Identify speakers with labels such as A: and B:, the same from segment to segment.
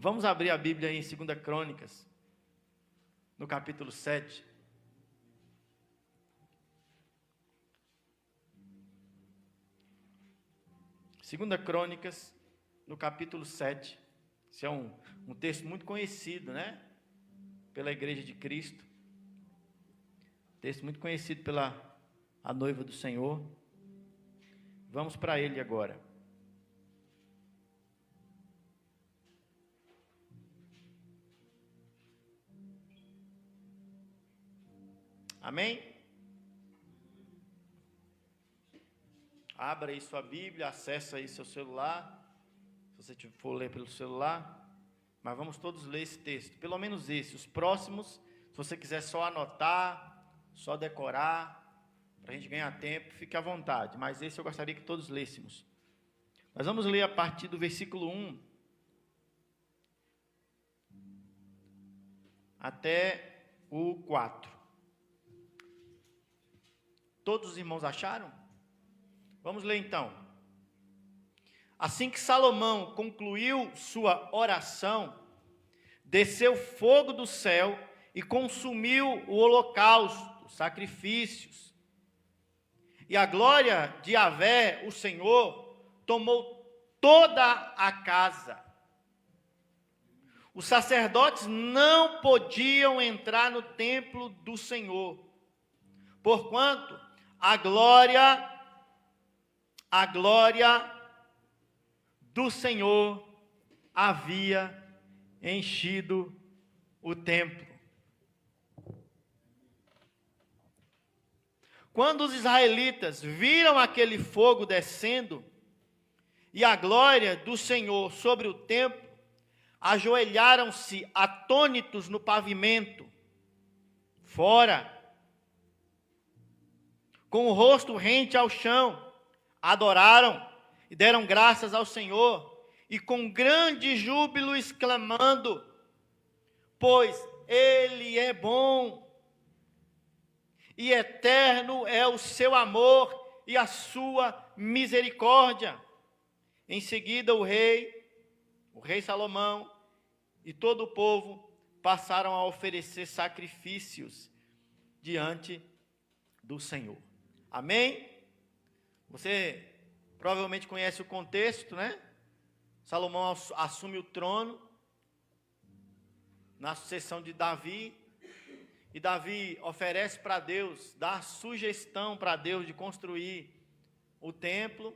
A: Vamos abrir a Bíblia aí em 2 Crônicas, no capítulo 7. Segunda Crônicas, no capítulo 7. Esse é um texto muito conhecido, né? Pela Igreja de Cristo. Texto muito conhecido pela a noiva do Senhor. Vamos para ele agora. Amém? Abra aí sua Bíblia, acessa aí seu celular, se você for ler pelo celular, mas vamos todos ler esse texto, pelo menos esse. Os próximos, se você quiser só anotar, só decorar, para a gente ganhar tempo, fique à vontade, mas esse eu gostaria que todos lêssemos. Nós vamos ler a partir do versículo 1 até o 4. Todos os irmãos acharam? Vamos ler então. Assim que Salomão concluiu sua oração, desceu fogo do céu e consumiu o holocausto, os sacrifícios. E a glória de Yahvé, o Senhor, tomou toda a casa. Os sacerdotes não podiam entrar no templo do Senhor, porquanto a glória do Senhor havia enchido o templo. Quando os israelitas viram aquele fogo descendo e a glória do Senhor sobre o templo, ajoelharam-se atônitos no pavimento, fora, com o rosto rente ao chão, adoraram e deram graças ao Senhor, e com grande júbilo exclamando, pois Ele é bom, e eterno é o seu amor e a sua misericórdia. Em seguida o rei Salomão e todo o povo passaram a oferecer sacrifícios diante do Senhor. Amém? Você provavelmente conhece o contexto, né? Salomão assume o trono na sucessão de Davi, e Davi oferece para Deus, dá sugestão para Deus de construir o templo,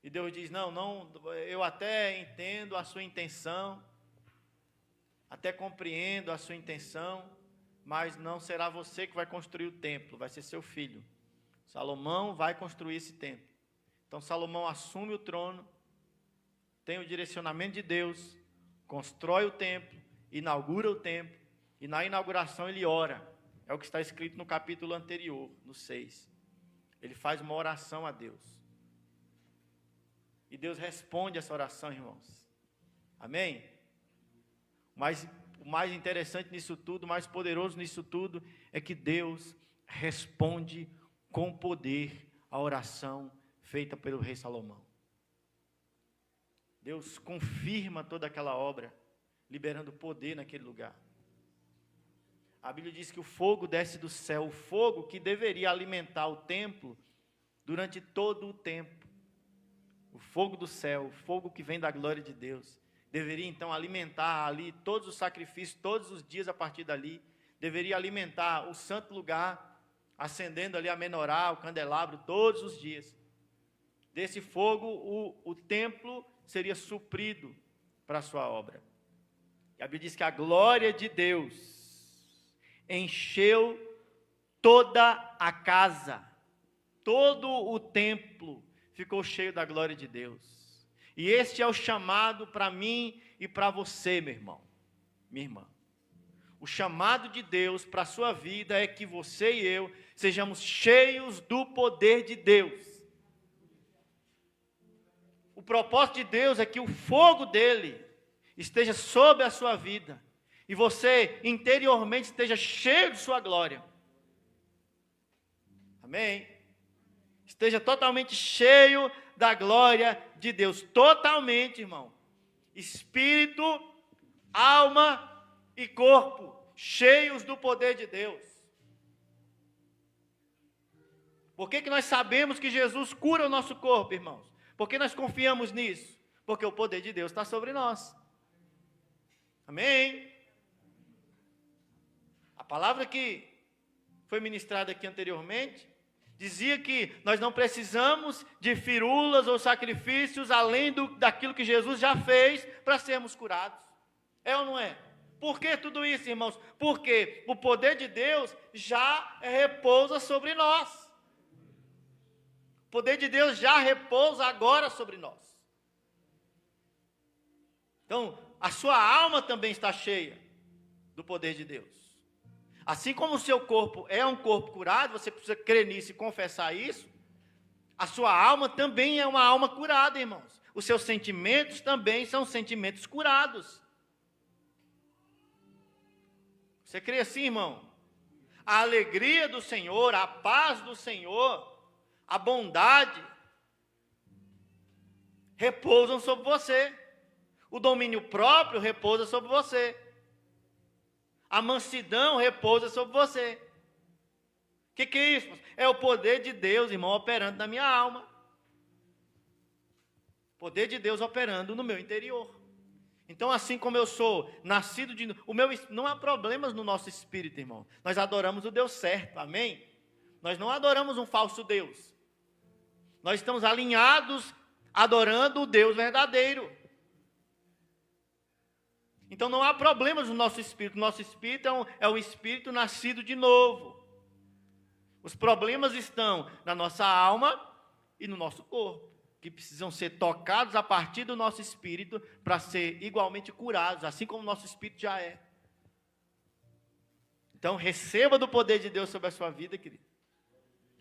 A: e Deus diz, não, eu até entendo a sua intenção, até compreendo a sua intenção, mas não será você que vai construir o templo, vai ser seu filho. Salomão vai construir esse templo. Então Salomão assume o trono, tem o direcionamento de Deus, constrói o templo, inaugura o templo, e na inauguração ele ora. É o que está escrito no capítulo anterior, no 6. Ele faz uma oração a Deus. E Deus responde essa oração, irmãos. Amém? O mais interessante nisso tudo, o mais poderoso nisso tudo, é que Deus responde com poder a oração feita pelo rei Salomão. Deus confirma toda aquela obra, liberando poder naquele lugar. A Bíblia diz que o fogo desce do céu, o fogo que deveria alimentar o templo durante todo o tempo. O fogo do céu, o fogo que vem da glória de Deus, deveria então alimentar ali todos os sacrifícios, todos os dias a partir dali, deveria alimentar o santo lugar, acendendo ali a menorá, o candelabro, todos os dias. Desse fogo, o templo seria suprido para a sua obra. E a Bíblia diz que a glória de Deus encheu toda a casa, todo o templo ficou cheio da glória de Deus. E este é o chamado para mim e para você, meu irmão, minha irmã. O chamado de Deus para a sua vida é que você e eu sejamos cheios do poder de Deus. O propósito de Deus é que o fogo dele esteja sobre a sua vida e você interiormente esteja cheio de sua glória. Amém? Esteja totalmente cheio da glória de Deus. Totalmente, irmão. Espírito, alma e corpo, cheios do poder de Deus. Por que nós sabemos que Jesus cura o nosso corpo, irmãos? Por que nós confiamos nisso? Porque o poder de Deus está sobre nós. Amém? A palavra que foi ministrada aqui anteriormente dizia que nós não precisamos de firulas ou sacrifícios além daquilo que Jesus já fez para sermos curados. É ou não é? Por que tudo isso, irmãos? Porque o poder de Deus já repousa sobre nós. O poder de Deus já repousa agora sobre nós. Então, a sua alma também está cheia do poder de Deus. Assim como o seu corpo é um corpo curado, você precisa crer nisso e confessar isso, a sua alma também é uma alma curada, irmãos. Os seus sentimentos também são sentimentos curados. Você crê assim, irmão? A alegria do Senhor, a paz do Senhor, a bondade repousam sobre você. O domínio próprio repousa sobre você. A mansidão repousa sobre você. O que é isso? É o poder de Deus, irmão, operando na minha alma. O poder de Deus operando no meu interior. Então, assim como eu sou nascido de novo, não há problemas no nosso espírito, irmão. Nós adoramos o Deus certo, amém? Nós não adoramos um falso Deus. Nós estamos alinhados, adorando o Deus verdadeiro. Então não há problemas no nosso espírito. Nosso espírito é um espírito nascido de novo. Os problemas estão na nossa alma e no nosso corpo, que precisam ser tocados a partir do nosso espírito para ser igualmente curados, assim como o nosso espírito já é. Então receba do poder de Deus sobre a sua vida, querido.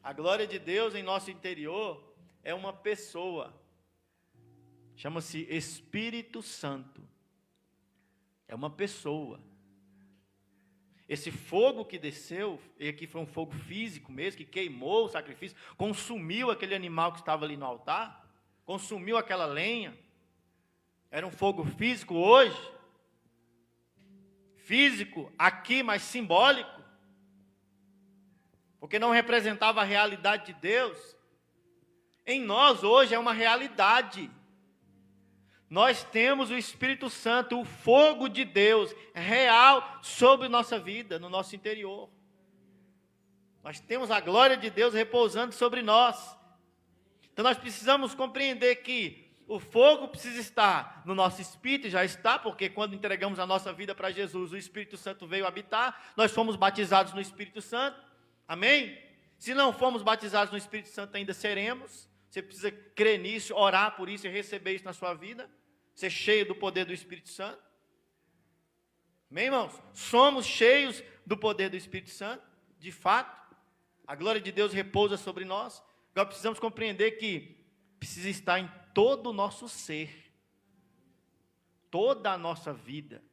A: A glória de Deus em nosso interior é uma pessoa. Chama-se Espírito Santo. É uma pessoa. Esse fogo que desceu, e aqui foi um fogo físico mesmo, que queimou o sacrifício, consumiu aquele animal que estava ali no altar, consumiu aquela lenha. Era um fogo físico hoje. Físico aqui, mas simbólico. Porque não representava a realidade de Deus. Em nós hoje é uma realidade. Nós temos o Espírito Santo, o fogo de Deus real sobre nossa vida, no nosso interior. Nós temos a glória de Deus repousando sobre nós. Então nós precisamos compreender que o fogo precisa estar no nosso espírito, já está, porque quando entregamos a nossa vida para Jesus, o Espírito Santo veio habitar, nós fomos batizados no Espírito Santo, amém? Se não fomos batizados no Espírito Santo, ainda seremos. Você precisa crer nisso, orar por isso e receber isso na sua vida. Ser cheio do poder do Espírito Santo. Amém, irmãos? Somos cheios do poder do Espírito Santo, de fato. A glória de Deus repousa sobre nós. Agora precisamos compreender que precisa estar em todo o nosso ser. Toda a nossa vida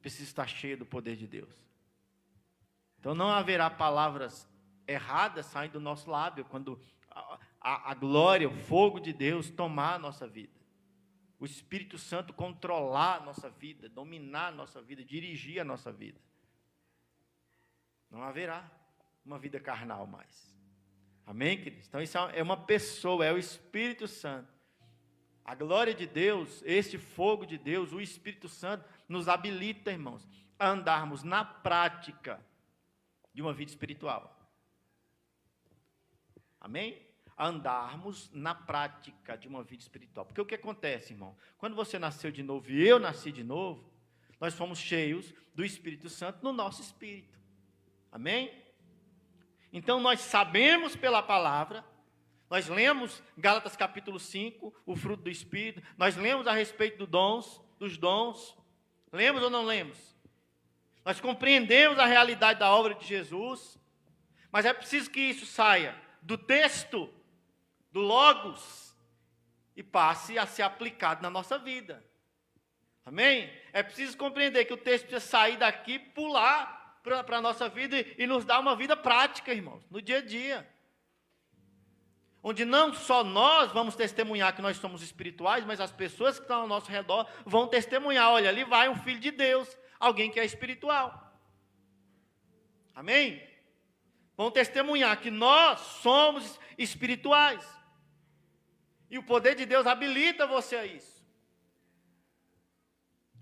A: precisa estar cheia do poder de Deus. Então não haverá palavras erradas saindo do nosso lábio quando a glória, o fogo de Deus tomar a nossa vida. O Espírito Santo controlar a nossa vida, dominar a nossa vida, dirigir a nossa vida. Não haverá uma vida carnal mais. Amém, queridos? Então isso é uma pessoa, é o Espírito Santo. A glória de Deus, este fogo de Deus, o Espírito Santo, nos habilita, irmãos, a andarmos na prática de uma vida espiritual. Amém? Andarmos na prática de uma vida espiritual. Porque o que acontece, irmão? Quando você nasceu de novo e eu nasci de novo, nós fomos cheios do Espírito Santo no nosso espírito. Amém? Então nós sabemos pela palavra, nós lemos Gálatas capítulo 5, o fruto do Espírito, nós lemos a respeito dos dons, lemos ou não lemos? Nós compreendemos a realidade da obra de Jesus, mas é preciso que isso saia do texto, do Logos, e passe a ser aplicado na nossa vida. Amém? É preciso compreender que o texto precisa sair daqui, pular para a nossa vida e nos dar uma vida prática, irmãos, no dia a dia. onde não só nós vamos testemunhar que nós somos espirituais, mas as pessoas que estão ao nosso redor vão testemunhar, olha, ali vai um filho de Deus, alguém que é espiritual. Amém? Vão testemunhar que nós somos espirituais. E o poder de Deus habilita você a isso.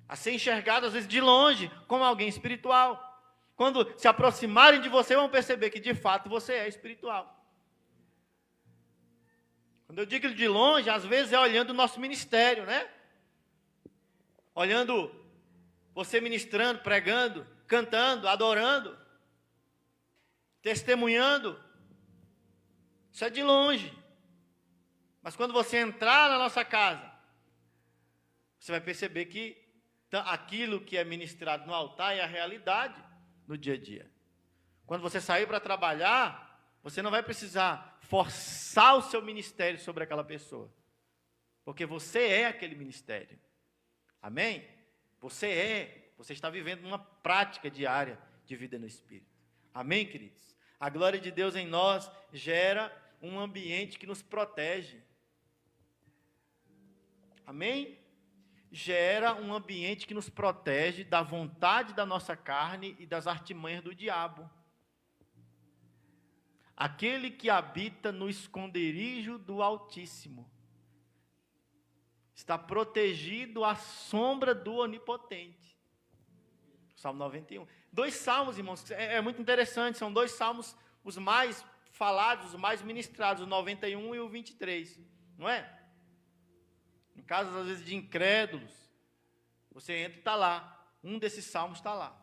A: A ser enxergado, às vezes, de longe, como alguém espiritual. Quando se aproximarem de você, vão perceber que, de fato, você é espiritual. Quando eu digo de longe, às vezes é olhando o nosso ministério, né? Olhando você ministrando, pregando, cantando, adorando, testemunhando. Isso é de longe. Mas quando você entrar na nossa casa, você vai perceber que aquilo que é ministrado no altar é a realidade no dia a dia. Quando você sair para trabalhar, você não vai precisar forçar o seu ministério sobre aquela pessoa, porque você é aquele ministério. Amém? Você está vivendo uma prática diária de vida no Espírito. Amém, queridos? A glória de Deus em nós gera um ambiente que nos protege. Amém? Gera um ambiente que nos protege da vontade da nossa carne e das artimanhas do diabo. Aquele que habita no esconderijo do Altíssimo está protegido à sombra do Onipotente. Salmo 91. 2 salmos, irmãos, é muito interessante, são 2 salmos os mais falados, os mais ministrados, o 91 e o 23, não é? Em casos, às vezes, de incrédulos, você entra e está lá, um desses salmos está lá.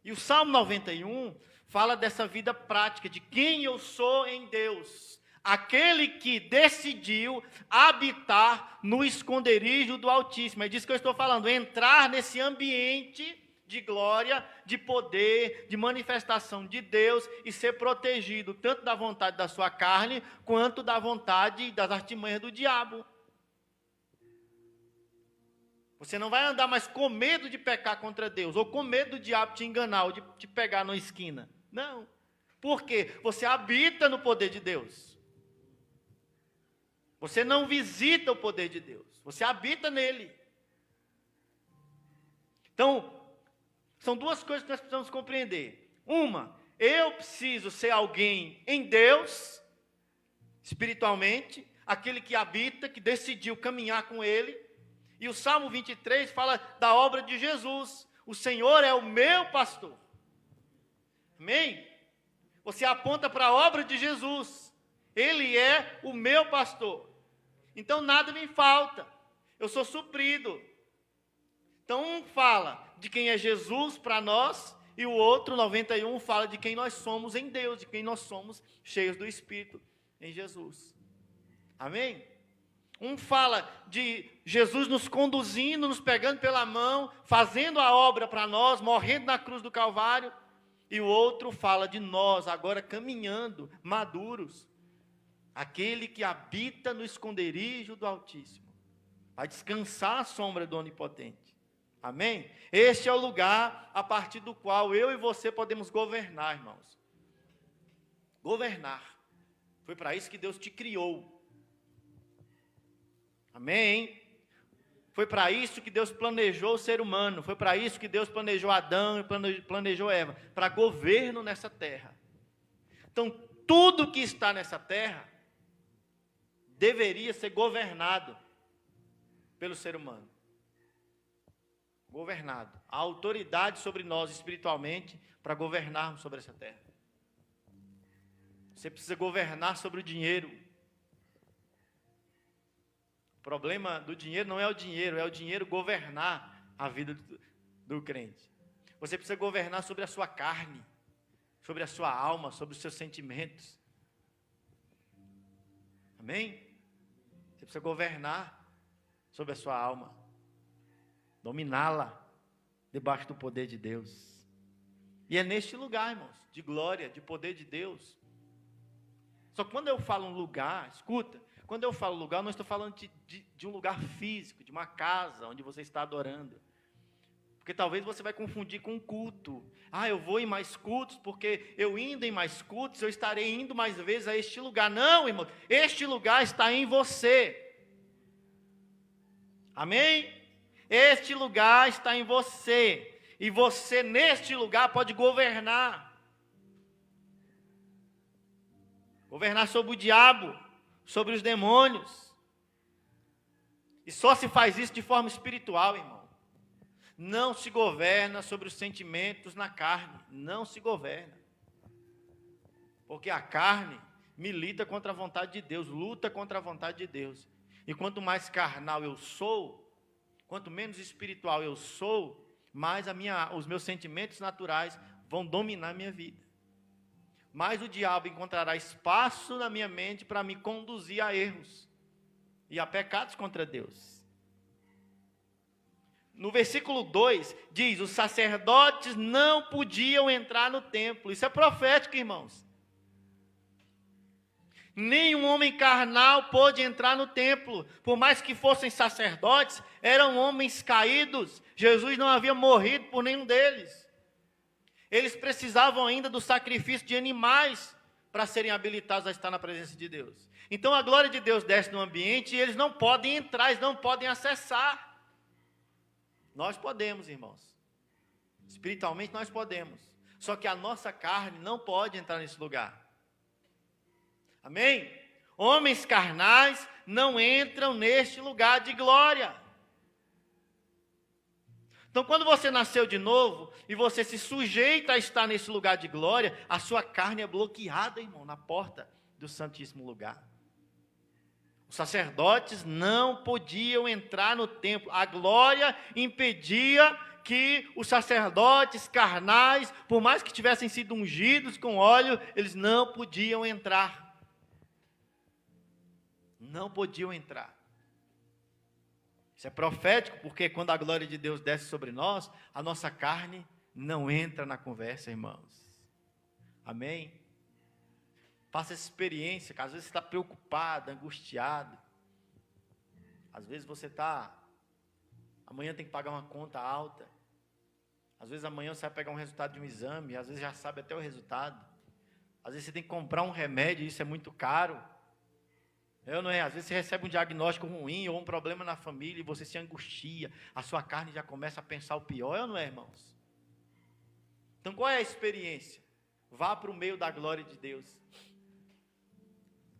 A: E o Salmo 91 fala dessa vida prática, de quem eu sou em Deus, aquele que decidiu habitar no esconderijo do Altíssimo. É disso que eu estou falando, entrar nesse ambiente de glória, de poder, de manifestação de Deus e ser protegido tanto da vontade da sua carne, quanto da vontade das artimanhas do diabo. Você não vai andar mais com medo de pecar contra Deus, ou com medo do diabo te enganar, ou de te pegar na esquina. Não. Por quê? Você habita no poder de Deus. Você não visita o poder de Deus, você habita nele. Então, são 2 coisas que nós precisamos compreender. Uma, eu preciso ser alguém em Deus, espiritualmente, aquele que habita, que decidiu caminhar com ele. E o Salmo 23 fala da obra de Jesus. O Senhor é o meu pastor. Amém? Você aponta para a obra de Jesus. Ele é o meu pastor. Então nada me falta. Eu sou suprido. Então um fala de quem é Jesus para nós, e o outro, 91, fala de quem nós somos em Deus, de quem nós somos cheios do Espírito em Jesus. Amém? Um fala de Jesus nos conduzindo, nos pegando pela mão, fazendo a obra para nós, morrendo na cruz do Calvário. E o outro fala de nós, agora caminhando, maduros. Aquele que habita no esconderijo do Altíssimo. Vai descansar à sombra do Onipotente. Amém? Este é o lugar a partir do qual eu e você podemos governar, irmãos. Governar. Foi para isso que Deus te criou. Amém? Foi para isso que Deus planejou o ser humano. Foi para isso que Deus planejou Adão e planejou Eva. Para governo nessa terra. Então, tudo que está nessa terra deveria ser governado pelo ser humano. Governado. A autoridade sobre nós espiritualmente para governarmos sobre essa terra. Você precisa governar sobre o dinheiro. O problema do dinheiro não é o dinheiro governar a vida do crente. Você precisa governar sobre a sua carne, sobre a sua alma, sobre os seus sentimentos. Amém? Você precisa governar sobre a sua alma, dominá-la debaixo do poder de Deus. E é neste lugar, irmãos, de glória, de poder de Deus. Só que quando eu falo um lugar, escuta, quando eu falo lugar, eu não estou falando de um lugar físico, de uma casa onde você está adorando. Porque talvez você vai confundir com culto. Ah, eu vou em mais cultos, porque eu indo em mais cultos, eu estarei indo mais vezes a este lugar. Não, irmão, este lugar está em você. Amém? Este lugar está em você. E você, neste lugar, pode governar. Governar sobre o diabo, sobre os demônios. E só se faz isso de forma espiritual, irmão. Não se governa sobre os sentimentos na carne. Não se governa. Porque a carne milita contra a vontade de Deus, luta contra a vontade de Deus. E quanto mais carnal eu sou, quanto menos espiritual eu sou, mais os meus sentimentos naturais vão dominar a minha vida. Mais o diabo encontrará espaço na minha mente para me conduzir a erros e a pecados contra Deus. No versículo 2 diz: os sacerdotes não podiam entrar no templo. Isso é profético, irmãos. Nenhum homem carnal pôde entrar no templo. Por mais que fossem sacerdotes, eram homens caídos. Jesus não havia morrido por nenhum deles. Eles precisavam ainda do sacrifício de animais para serem habilitados a estar na presença de Deus. Então a glória de Deus desce no ambiente e eles não podem entrar, eles não podem acessar. Nós podemos, irmãos. Espiritualmente nós podemos. Só que a nossa carne não pode entrar nesse lugar. Amém? Homens carnais não entram neste lugar de glória. Então, quando você nasceu de novo e você se sujeita a estar nesse lugar de glória, a sua carne é bloqueada, irmão, na porta do Santíssimo Lugar. Os sacerdotes não podiam entrar no templo. A glória impedia que os sacerdotes carnais, por mais que tivessem sido ungidos com óleo, eles não podiam entrar. Não podiam entrar. Isso é profético, porque quando a glória de Deus desce sobre nós, a nossa carne não entra na conversa, irmãos. Amém? Faça essa experiência, que às vezes você está preocupado, angustiado. Às vezes você está, amanhã tem que pagar uma conta alta. Às vezes amanhã você vai pegar um resultado de um exame, às vezes já sabe até o resultado. Às vezes você tem que comprar um remédio, e isso é muito caro. Não é? Às vezes você recebe um diagnóstico ruim ou um problema na família e você se angustia, a sua carne já começa a pensar o pior, não é, irmãos? Então qual é a experiência? Vá para o meio da glória de Deus.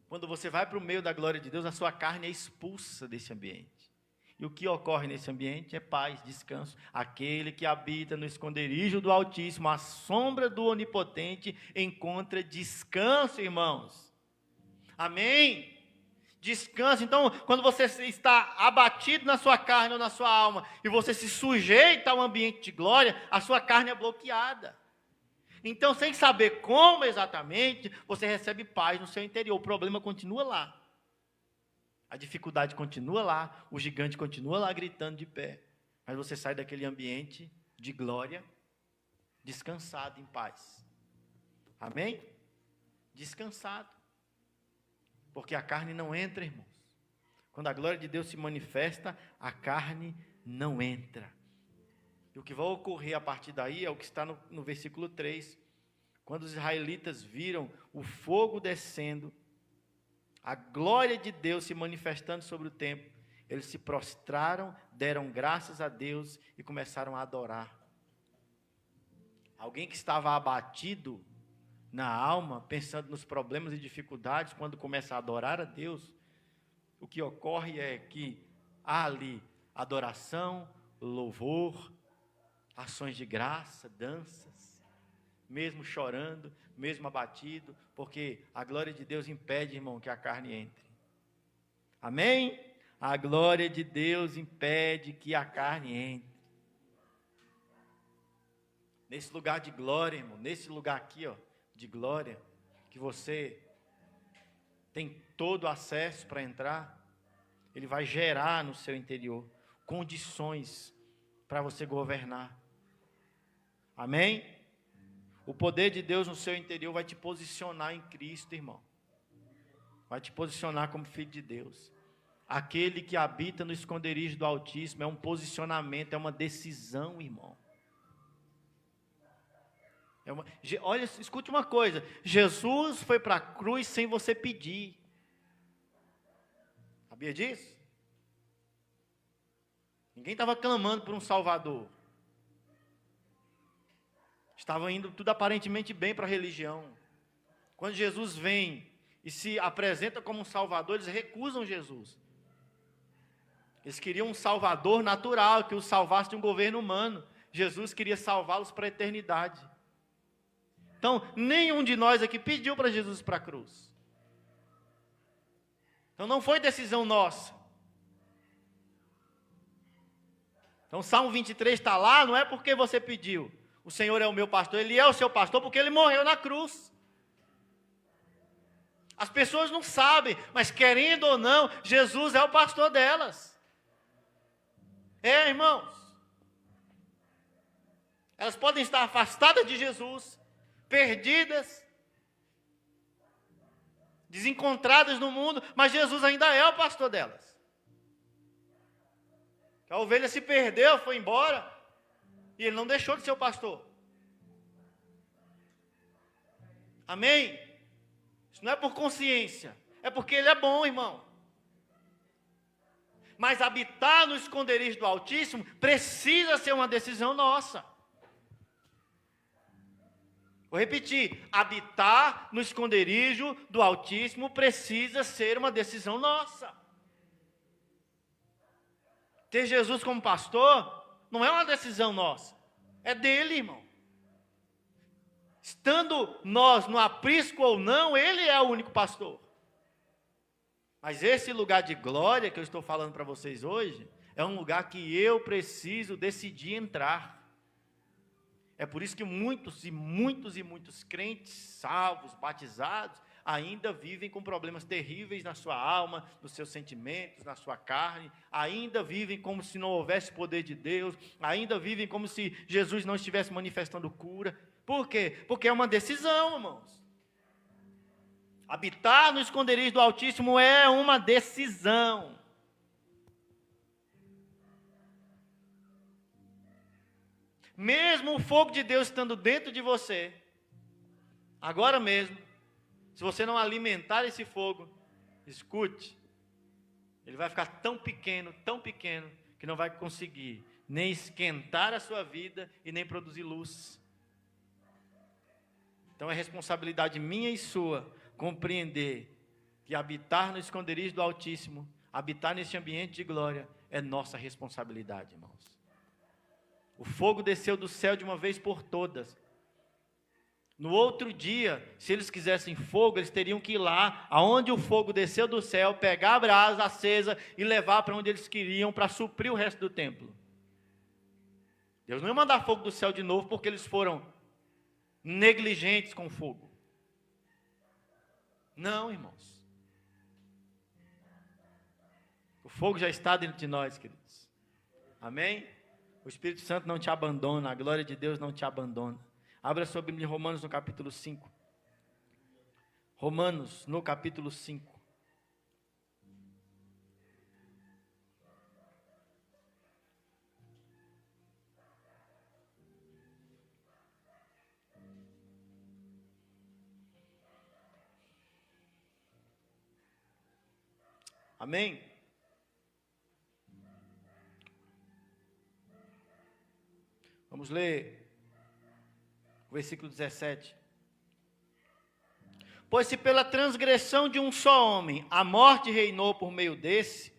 A: Quando você vai para o meio da glória de Deus, a sua carne é expulsa desse ambiente. E o que ocorre nesse ambiente é paz, descanso. Aquele que habita no esconderijo do Altíssimo, à sombra do Onipotente, encontra descanso, irmãos. Amém? Descanso. Então, quando você está abatido na sua carne ou na sua alma, e você se sujeita ao ambiente de glória, a sua carne é bloqueada. Então, sem saber como exatamente, você recebe paz no seu interior. O problema continua lá. A dificuldade continua lá. O gigante continua lá gritando de pé. Mas você sai daquele ambiente de glória, descansado, em paz. Amém? Descansado. Porque a carne não entra, irmãos. Quando a glória de Deus se manifesta, a carne não entra. E o que vai ocorrer a partir daí é o que está no versículo 3. Quando os israelitas viram o fogo descendo, a glória de Deus se manifestando sobre o templo, eles se prostraram, deram graças a Deus e começaram a adorar. Alguém que estava abatido na alma, pensando nos problemas e dificuldades, quando começa a adorar a Deus, o que ocorre é que há ali adoração, louvor, ações de graça, danças, mesmo chorando, mesmo abatido, porque a glória de Deus impede, irmão, que a carne entre. Amém? A glória de Deus impede que a carne entre. Nesse lugar de glória, irmão, nesse lugar aqui, de glória, que você tem todo acesso para entrar, ele vai gerar no seu interior condições para você governar. Amém? O poder de Deus no seu interior vai te posicionar em Cristo, irmão. Vai te posicionar como filho de Deus. Aquele que habita no esconderijo do Altíssimo é um posicionamento, é uma decisão, irmão. Olha, escute uma coisa. Jesus foi para a cruz sem você pedir. Sabia disso? Ninguém estava clamando por um Salvador. Estava indo tudo aparentemente bem para a religião. Quando Jesus vem e se apresenta como um Salvador, eles recusam Jesus. Eles queriam um Salvador natural, que os salvasse de um governo humano. Jesus queria salvá-los para a eternidade. Então, nenhum de nós aqui pediu para Jesus ir para a cruz. Então, não foi decisão nossa. Então, Salmo 23 está lá, não é porque você pediu. O Senhor é o meu pastor, Ele é o seu pastor, porque Ele morreu na cruz. As pessoas não sabem, mas querendo ou não, Jesus é o pastor delas. Irmãos. Elas podem estar afastadas de Jesus, perdidas, desencontradas no mundo, mas Jesus ainda é o pastor delas. A ovelha se perdeu, foi embora, e ele não deixou de ser o pastor. Amém? Isso não é por consciência, é porque ele é bom, irmão. Mas habitar no esconderijo do Altíssimo precisa ser uma decisão nossa. Vou repetir, habitar no esconderijo do Altíssimo precisa ser uma decisão nossa. Ter Jesus como pastor não é uma decisão nossa, é dele, irmão. Estando nós no aprisco ou não, ele é o único pastor. Mas esse lugar de glória que eu estou falando para vocês hoje, é um lugar que eu preciso decidir entrar. É por isso que muitos crentes salvos, batizados, ainda vivem com problemas terríveis na sua alma, nos seus sentimentos, na sua carne, ainda vivem como se não houvesse poder de Deus, ainda vivem como se Jesus não estivesse manifestando cura. Por quê? Porque é uma decisão, irmãos. Habitar no esconderijo do Altíssimo é uma decisão. Mesmo o fogo de Deus estando dentro de você, agora mesmo, se você não alimentar esse fogo, escute, ele vai ficar tão pequeno, que não vai conseguir nem esquentar a sua vida e nem produzir luz. Então é responsabilidade minha e sua compreender que habitar no esconderijo do Altíssimo, habitar nesse ambiente de glória, é nossa responsabilidade, irmãos. O fogo desceu do céu de uma vez por todas. No outro dia, se eles quisessem fogo, eles teriam que ir lá, aonde o fogo desceu do céu, pegar a brasa acesa e levar para onde eles queriam, para suprir o resto do templo. Deus não ia mandar fogo do céu de novo, porque eles foram negligentes com o fogo. Não, irmãos. O fogo já está dentro de nós, queridos. Amém? O Espírito Santo não te abandona, a glória de Deus não te abandona. Abra sua Bíblia em Romanos no capítulo 5. Romanos no capítulo 5. Amém? Vamos ler o versículo 17. Pois se pela transgressão de um só homem a morte reinou por meio desse,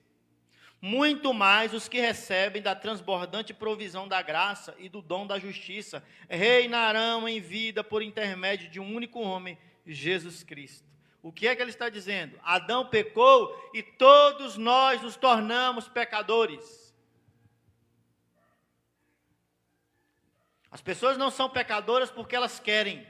A: muito mais os que recebem da transbordante provisão da graça e do dom da justiça reinarão em vida por intermédio de um único homem, Jesus Cristo. O que é que ele está dizendo? Adão pecou e todos nós nos tornamos pecadores. As pessoas não são pecadoras porque elas querem.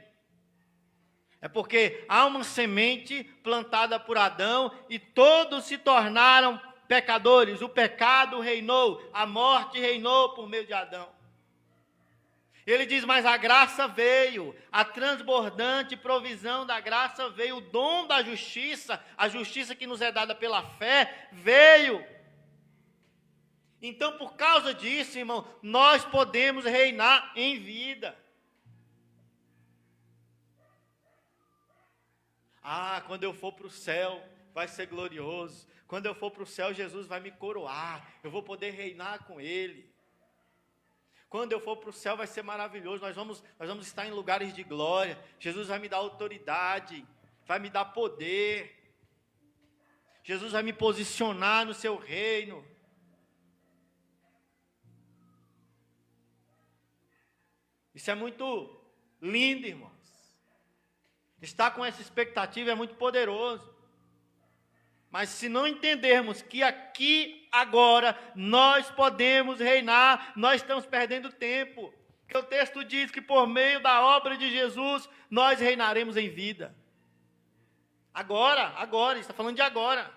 A: É porque há uma semente plantada por Adão e todos se tornaram pecadores. O pecado reinou, a morte reinou por meio de Adão. Ele diz, mas a graça veio, a transbordante provisão da graça veio, o dom da justiça, a justiça que nos é dada pela fé, veio. Então, por causa disso, irmão, nós podemos reinar em vida. Quando eu for para o céu, vai ser glorioso. Quando eu for para o céu, Jesus vai me coroar. Eu vou poder reinar com Ele. Quando eu for para o céu, vai ser maravilhoso. Nós vamos estar em lugares de glória. Jesus vai me dar autoridade, vai me dar poder. Jesus vai me posicionar no seu reino. Isso é muito lindo, irmãos. Estar com essa expectativa é muito poderoso. Mas se não entendermos que aqui, agora, nós podemos reinar, nós estamos perdendo tempo. Porque o texto diz que por meio da obra de Jesus, nós reinaremos em vida. Agora, está falando de agora.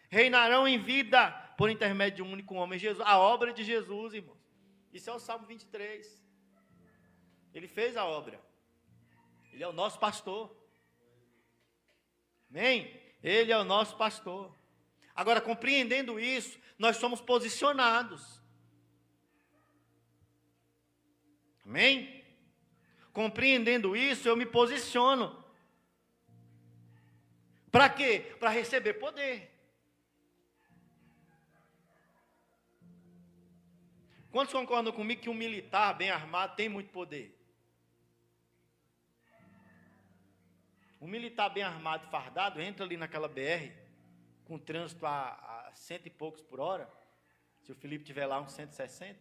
A: Reinarão em vida por intermédio de um único homem, Jesus. A obra de Jesus, irmãos. Isso é o Salmo 23. Ele fez a obra. Ele é o nosso pastor. Amém? Ele é o nosso pastor. Agora, compreendendo isso, nós somos posicionados. Amém? Compreendendo isso, eu me posiciono. Para quê? Para receber poder. Quantos concordam comigo que um militar bem armado tem muito poder? Um militar bem armado, fardado, entra ali naquela BR, com trânsito a 100 e poucos por hora. Se o Felipe tiver lá, uns 160.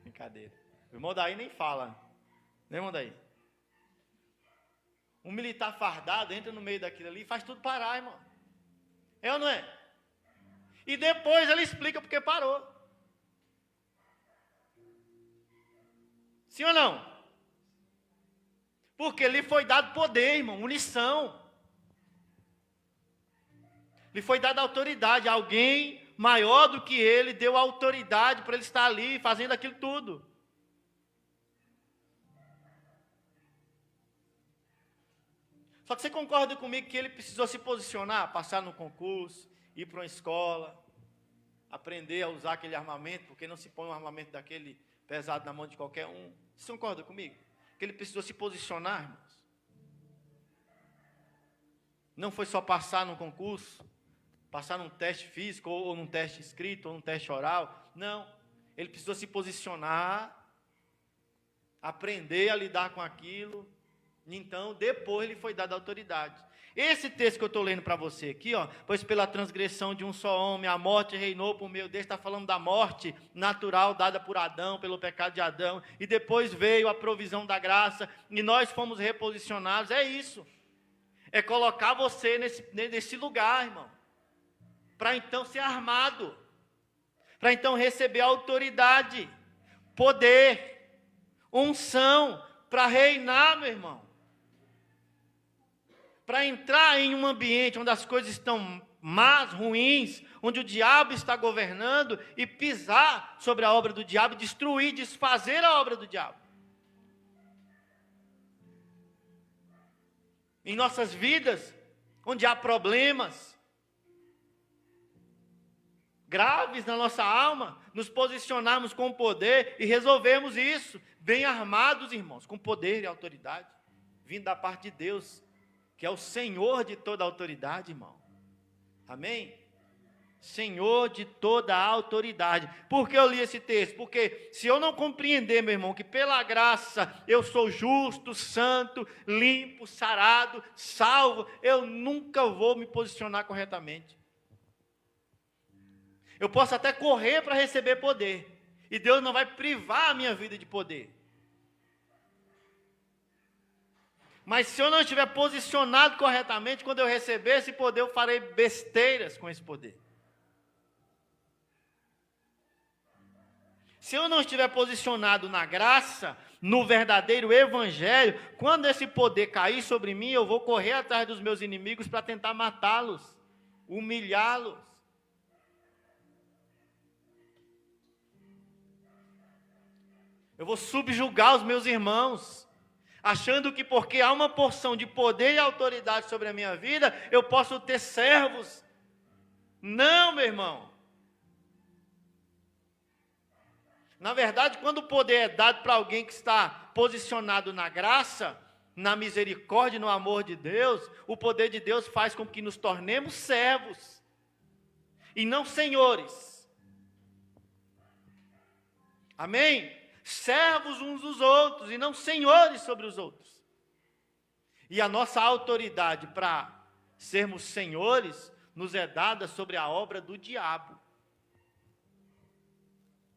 A: Brincadeira. O irmão daí nem fala. Né, irmão daí? Um militar fardado entra no meio daquilo ali e faz tudo parar, irmão. É ou não é? E depois ele explica porque parou. Sim ou não? Porque lhe foi dado poder, irmão, munição. Lhe foi dada autoridade. Alguém maior do que ele deu autoridade para ele estar ali fazendo aquilo tudo. Só que você concorda comigo que ele precisou se posicionar, passar no concurso, ir para uma escola, aprender a usar aquele armamento, porque não se põe um armamento daquele pesado na mão de qualquer um. Você concorda comigo? Que ele precisou se posicionar, irmãos. Não foi só passar num concurso, passar num teste físico, ou num teste escrito, ou num teste oral. Não. Ele precisou se posicionar, aprender a lidar com aquilo. Então, depois lhe foi dada autoridade. Esse texto que eu estou lendo para você aqui, pois pela transgressão de um só homem, a morte reinou por meio dele, está falando da morte natural dada por Adão, pelo pecado de Adão, e depois veio a provisão da graça, e nós fomos reposicionados. É isso, é colocar você nesse lugar, irmão, para então ser armado, para então receber autoridade, poder, unção, para reinar, meu irmão. Para entrar em um ambiente onde as coisas estão más, ruins, onde o diabo está governando e pisar sobre a obra do diabo, destruir, desfazer a obra do diabo. Em nossas vidas, onde há problemas graves na nossa alma, nos posicionarmos com poder e resolvermos isso, bem armados, irmãos, com poder e autoridade, vindo da parte de Deus, que é o Senhor de toda a autoridade, irmão. Amém? Senhor de toda a autoridade. Por que eu li esse texto? Porque se eu não compreender, meu irmão, que pela graça eu sou justo, santo, limpo, sarado, salvo, eu nunca vou me posicionar corretamente. Eu posso até correr para receber poder, e Deus não vai privar a minha vida de poder. Mas se eu não estiver posicionado corretamente, quando eu receber esse poder, eu farei besteiras com esse poder. Se eu não estiver posicionado na graça, no verdadeiro evangelho, quando esse poder cair sobre mim, eu vou correr atrás dos meus inimigos para tentar matá-los, humilhá-los. Eu vou subjugar os meus irmãos, achando que porque há uma porção de poder e autoridade sobre a minha vida, eu posso ter servos. Não, meu irmão. Na verdade, quando o poder é dado para alguém que está posicionado na graça, na misericórdia e no amor de Deus, o poder de Deus faz com que nos tornemos servos e não senhores. Amém? Servos uns dos outros e não senhores sobre os outros. E a nossa autoridade para sermos senhores nos é dada sobre a obra do diabo.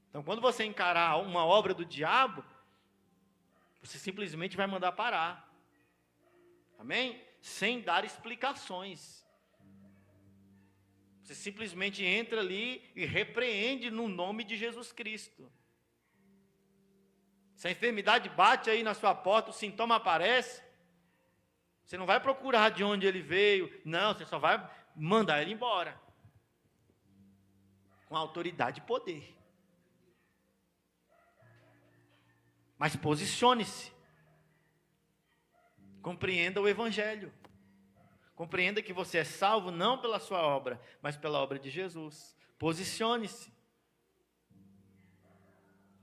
A: Então, quando você encarar uma obra do diabo, você simplesmente vai mandar parar. Amém? Sem dar explicações. Você simplesmente entra ali e repreende no nome de Jesus Cristo. Se a enfermidade bate aí na sua porta, o sintoma aparece, você não vai procurar de onde ele veio, não, você só vai mandar ele embora. Com autoridade e poder. Mas posicione-se. Compreenda o Evangelho. Compreenda que você é salvo não pela sua obra, mas pela obra de Jesus. Posicione-se.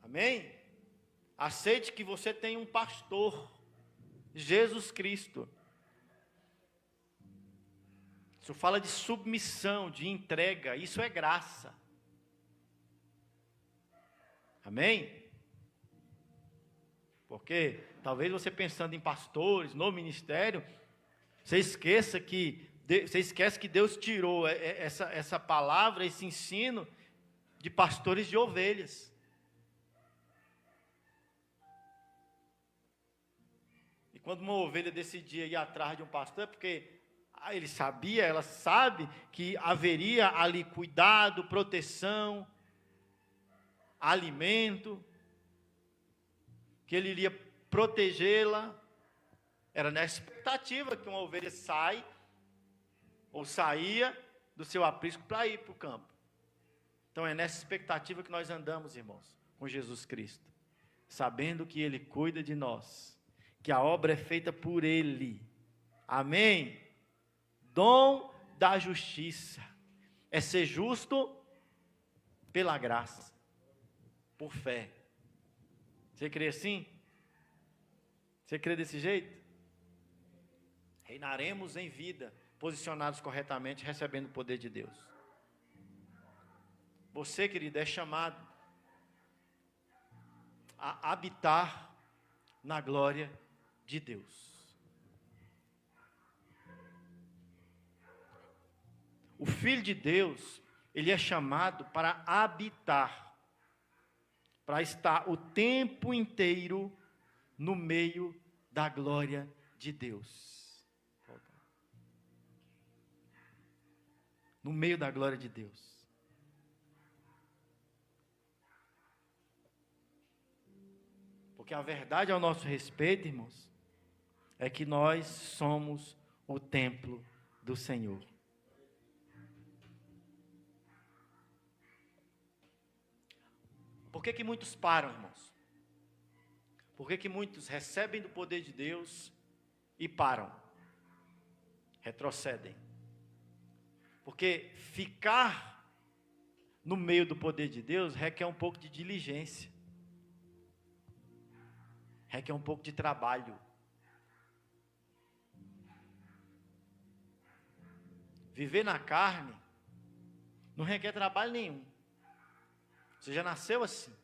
A: Amém? Aceite que você tem um pastor, Jesus Cristo. Isso fala de submissão, de entrega, isso é graça. Amém? Porque talvez você pensando em pastores, no ministério, você esquece que Deus tirou essa palavra, esse ensino de pastores de ovelhas. E quando uma ovelha decidia ir atrás de um pastor, é porque ela sabe que haveria ali cuidado, proteção, alimento, que ele iria protegê-la. Era nessa expectativa que uma ovelha saia do seu aprisco para ir para o campo. Então é nessa expectativa que nós andamos, irmãos, com Jesus Cristo, sabendo que Ele cuida de nós, que a obra é feita por Ele. Amém? Dom da justiça é ser justo pela graça, por fé. Você crê assim? Você crê desse jeito? Reinaremos em vida, posicionados corretamente, recebendo o poder de Deus. Você, querido, é chamado a habitar na glória de Deus. O Filho de Deus, ele é chamado para habitar, para estar o tempo inteiro no meio da glória de Deus. No meio da glória de Deus. Porque a verdade ao nosso respeito, irmãos, é que nós somos o templo do Senhor. Por que muitos param, irmãos? Por que muitos recebem do poder de Deus e param? Retrocedem. Porque ficar no meio do poder de Deus requer um pouco de diligência. Requer um pouco de trabalho. Viver na carne não requer trabalho nenhum. Você já nasceu assim.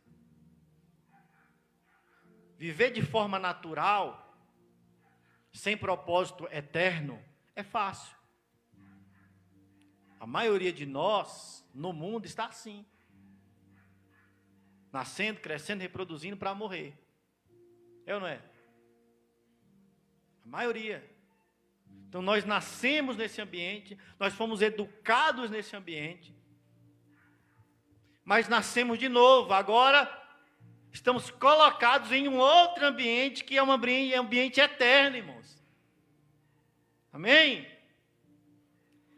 A: Viver de forma natural, sem propósito eterno, é fácil. A maioria de nós, no mundo, está assim. Nascendo, crescendo, reproduzindo para morrer. É ou não é? A maioria. Então nós nascemos nesse ambiente, nós fomos educados nesse ambiente, mas nascemos de novo. Agora estamos colocados em um outro ambiente, que é um ambiente eterno, irmãos. Amém?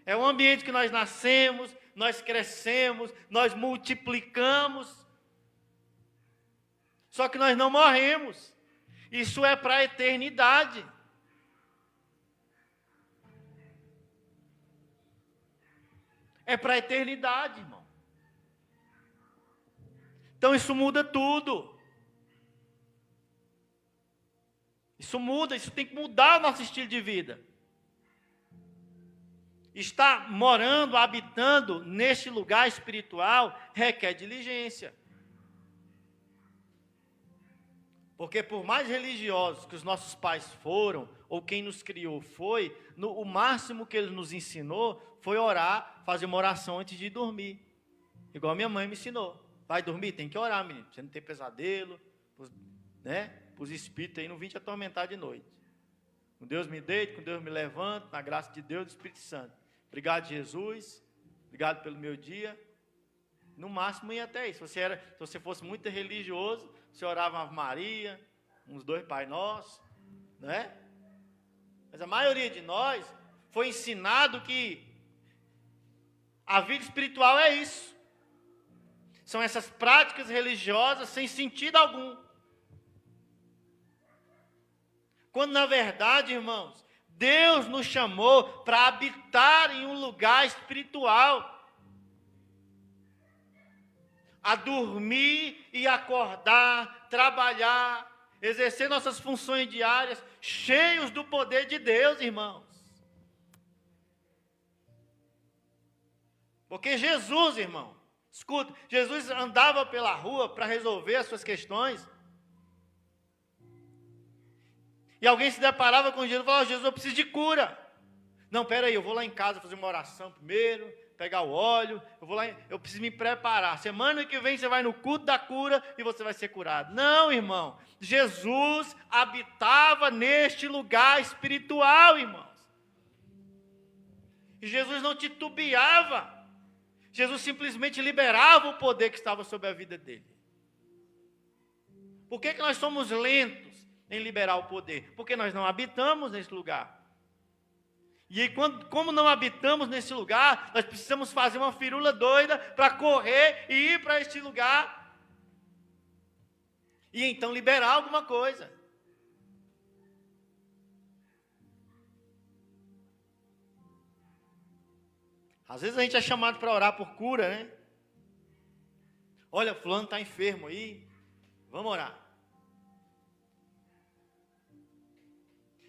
A: É um ambiente que nós nascemos, nós crescemos, nós multiplicamos, só que nós não morremos. Isso é para a eternidade. É para a eternidade, irmão. Então isso muda tudo. Isso muda, isso tem que mudar o nosso estilo de vida. Estar morando, habitando neste lugar espiritual requer diligência. Porque por mais religiosos que os nossos pais foram, ou quem nos criou foi, o máximo que ele nos ensinou foi orar, fazer uma oração antes de dormir. Igual a minha mãe me ensinou. Vai dormir? Tem que orar, menino. Pra você não ter pesadelo, né? Para os espíritos aí não vir te atormentar de noite. Com Deus me deito, com Deus me levanto, na graça de Deus e do Espírito Santo. Obrigado, Jesus. Obrigado pelo meu dia. No máximo ia até isso. Se você fosse muito religioso, você orava uma Ave Maria, uns 2 Pai Nosso, né? Mas a maioria de nós foi ensinado que a vida espiritual é isso. São essas práticas religiosas sem sentido algum. Quando na verdade, irmãos, Deus nos chamou para habitar em um lugar espiritual. A dormir e acordar, trabalhar, exercer nossas funções diárias, cheios do poder de Deus, irmãos. Porque Jesus, irmão, escuta, Jesus andava pela rua para resolver as suas questões. E alguém se deparava com Jesus e falava: Jesus, eu preciso de cura. Não, peraí, eu vou lá em casa fazer uma oração primeiro, pegar o óleo, eu preciso me preparar. Semana que vem você vai no culto da cura e você vai ser curado. Não, irmão. Jesus habitava neste lugar espiritual, irmãos. E Jesus não titubeava. Jesus simplesmente liberava o poder que estava sobre a vida dele. Por que nós somos lentos em liberar o poder? Porque nós não habitamos nesse lugar. E aí, como não habitamos nesse lugar, nós precisamos fazer uma firula doida para correr e ir para este lugar. E então liberar alguma coisa. Às vezes a gente é chamado para orar por cura, né? Olha, fulano está enfermo aí, vamos orar.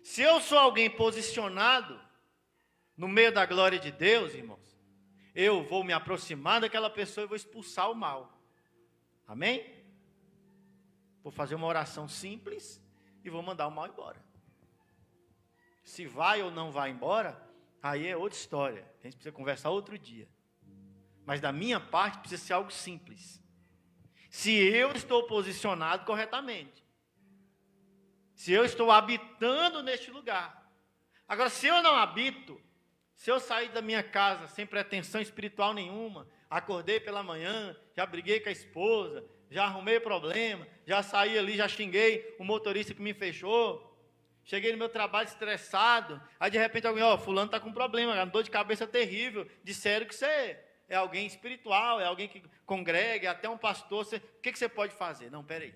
A: Se eu sou alguém posicionado no meio da glória de Deus, irmãos, eu vou me aproximar daquela pessoa e vou expulsar o mal. Amém? Vou fazer uma oração simples e vou mandar o mal embora. Se vai ou não vai embora, aí é outra história. A gente precisa conversar outro dia. Mas da minha parte precisa ser algo simples. Se eu estou posicionado corretamente. Se eu estou habitando neste lugar. Agora, se eu não habito, se eu sair da minha casa sem pretensão espiritual nenhuma, acordei pela manhã, já briguei com a esposa, já arrumei problema, já saí ali, já xinguei o motorista que me fechou, cheguei no meu trabalho estressado, aí de repente alguém, fulano está com problema, uma dor de cabeça terrível, disseram que você é alguém espiritual, é alguém que congrega, é até um pastor, o que você pode fazer? Não, peraí.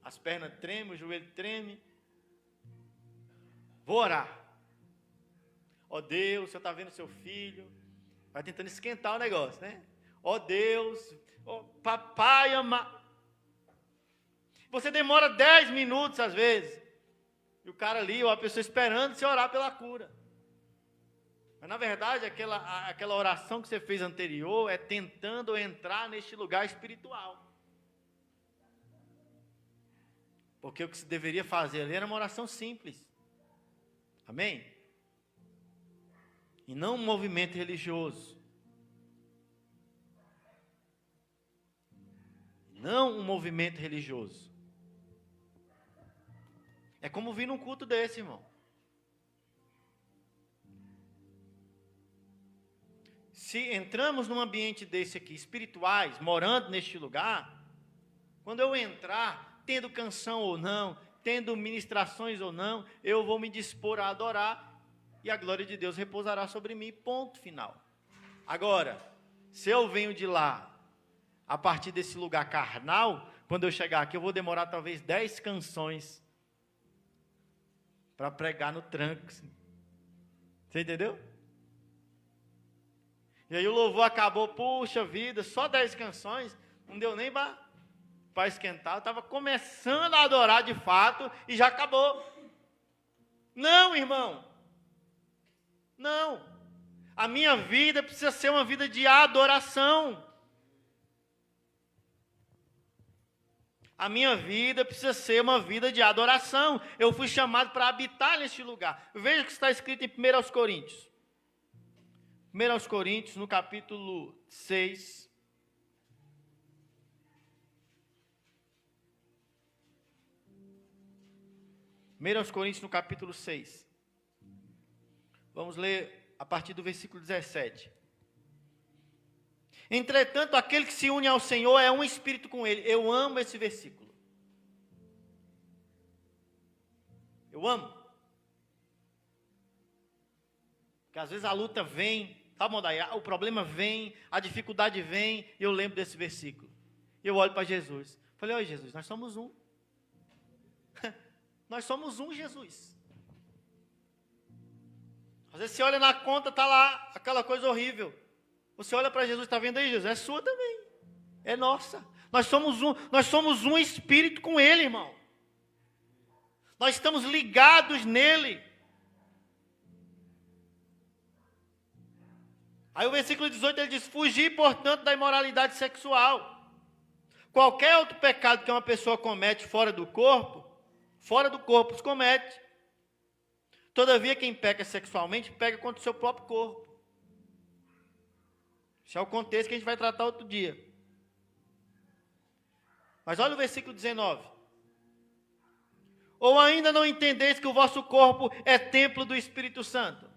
A: As pernas tremem, o joelho treme. Vou orar. Ó Deus, o Senhor está vendo seu filho. Vai tentando esquentar o negócio, né? Ó Deus, papai ama. Você demora 10 minutos às vezes. E o cara ali, ou a pessoa esperando você orar pela cura. Mas na verdade, aquela oração que você fez anterior é tentando entrar neste lugar espiritual. Porque o que se deveria fazer ali era uma oração simples. Amém? E não um movimento religioso. Não um movimento religioso. É como vir num culto desse, irmão. Se entramos num ambiente desse aqui, espirituais, morando neste lugar, quando eu entrar, tendo canção ou não, tendo ministrações ou não, eu vou me dispor a adorar e a glória de Deus repousará sobre mim, ponto final. Agora, se eu venho de lá, a partir desse lugar carnal, quando eu chegar aqui, eu vou demorar talvez 10 canções para pregar no tranco. Você entendeu? E aí o louvor acabou, puxa vida, só 10 canções, não deu nem para para esquentar, eu estava começando a adorar de fato e já acabou. Não, irmão. Não. A minha vida precisa ser uma vida de adoração. A minha vida precisa ser uma vida de adoração. Eu fui chamado para habitar neste lugar. Veja o que está escrito em 1 Coríntios. 1 Coríntios, no capítulo 6. Coríntios, no capítulo 6. Vamos ler a partir do versículo 17. Entretanto, aquele que se une ao Senhor é um espírito com Ele. Eu amo esse versículo. Eu amo. Porque às vezes a luta vem, sabe, Modaia? O problema vem, a dificuldade vem, e eu lembro desse versículo. E eu olho para Jesus. Falei, olha Jesus, nós somos um. Nós somos um, Jesus. Às vezes você olha na conta, está lá aquela coisa horrível. Você olha para Jesus, está vendo aí, Jesus? É sua também. É nossa. Nós somos um espírito com Ele, irmão. Nós estamos ligados nele. Aí o versículo 18 ele diz: fugir, portanto, da imoralidade sexual. Qualquer outro pecado que uma pessoa comete fora do corpo os comete. Todavia, quem peca sexualmente, peca contra o seu próprio corpo. Esse é o contexto que a gente vai tratar outro dia. Mas olha o versículo 19. Ou ainda não entendeis que o vosso corpo é templo do Espírito Santo?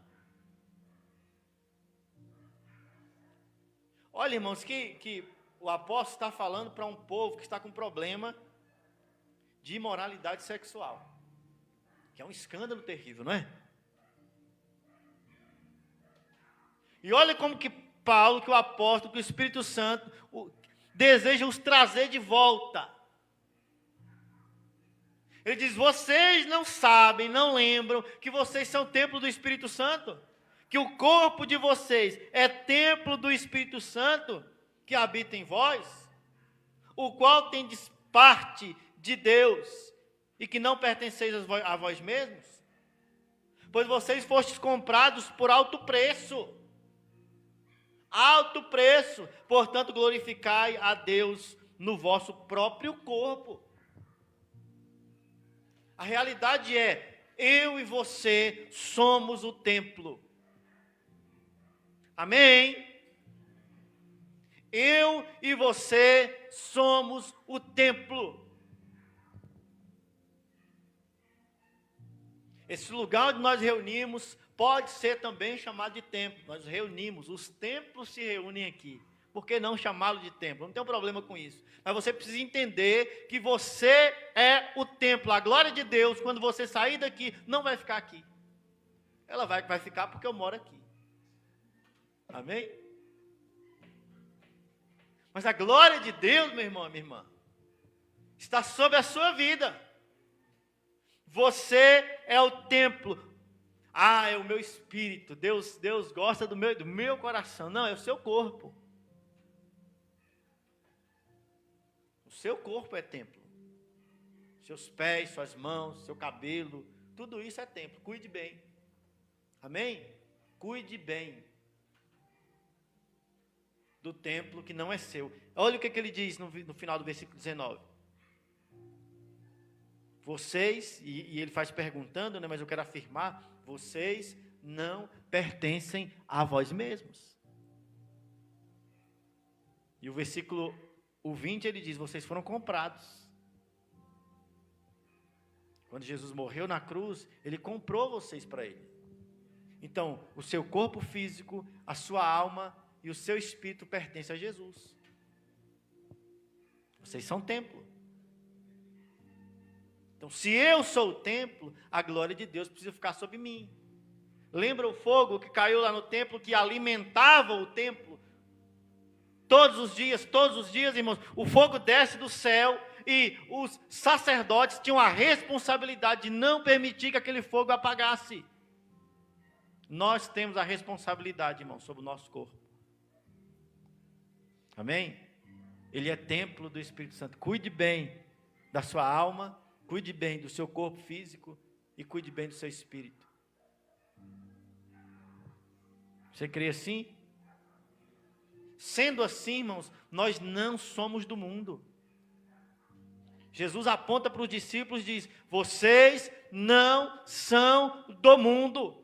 A: Olha, irmãos, que o apóstolo está falando para um povo que está com problema de imoralidade sexual. Que é um escândalo terrível, não é? E olha como que Paulo, que o apóstolo, que o Espírito Santo desejam os trazer de volta. Ele diz: vocês não sabem, não lembram que vocês são templo do Espírito Santo? Que o corpo de vocês é templo do Espírito Santo que habita em vós? O qual tendes parte de Deus e que não pertenceis a vós mesmos? Pois vocês fostes comprados por alto preço. Alto preço, portanto glorificai a Deus no vosso próprio corpo. A realidade é, eu e você somos o templo. Amém? Eu e você somos o templo. Esse lugar onde nós reunimos pode ser também chamado de templo. Nós reunimos, os templos se reúnem aqui. Por que não chamá-lo de templo? Não tem um problema com isso. Mas você precisa entender que você é o templo. A glória de Deus, quando você sair daqui, não vai ficar aqui. Ela vai ficar porque eu moro aqui. Amém? Mas a glória de Deus, meu irmão, minha irmã, está sobre a sua vida. Você é o templo. Ah, é o meu espírito. Deus gosta do meu coração. Não, é o seu corpo. O seu corpo é templo. Seus pés, suas mãos, seu cabelo, tudo isso é templo. Cuide bem. Amém? Cuide bem do templo que não é seu. Olha o que ele diz no final do versículo 19. Vocês, e ele faz perguntando, né, mas eu quero afirmar, vocês não pertencem a vós mesmos. E o versículo 20 ele diz, vocês foram comprados. Quando Jesus morreu na cruz, ele comprou vocês para ele. Então, o seu corpo físico, a sua alma e o seu espírito pertencem a Jesus. Vocês são templo. Então, se eu sou o templo, a glória de Deus precisa ficar sobre mim. Lembra o fogo que caiu lá no templo, que alimentava o templo? Todos os dias, irmãos, o fogo desce do céu e os sacerdotes tinham a responsabilidade de não permitir que aquele fogo apagasse. Nós temos a responsabilidade, irmãos, sobre o nosso corpo. Amém? Ele é templo do Espírito Santo. Cuide bem da sua alma, cuide bem do seu corpo físico e cuide bem do seu espírito. Você crê assim? Sendo assim, irmãos, nós não somos do mundo. Jesus aponta para os discípulos e diz: vocês não são do mundo.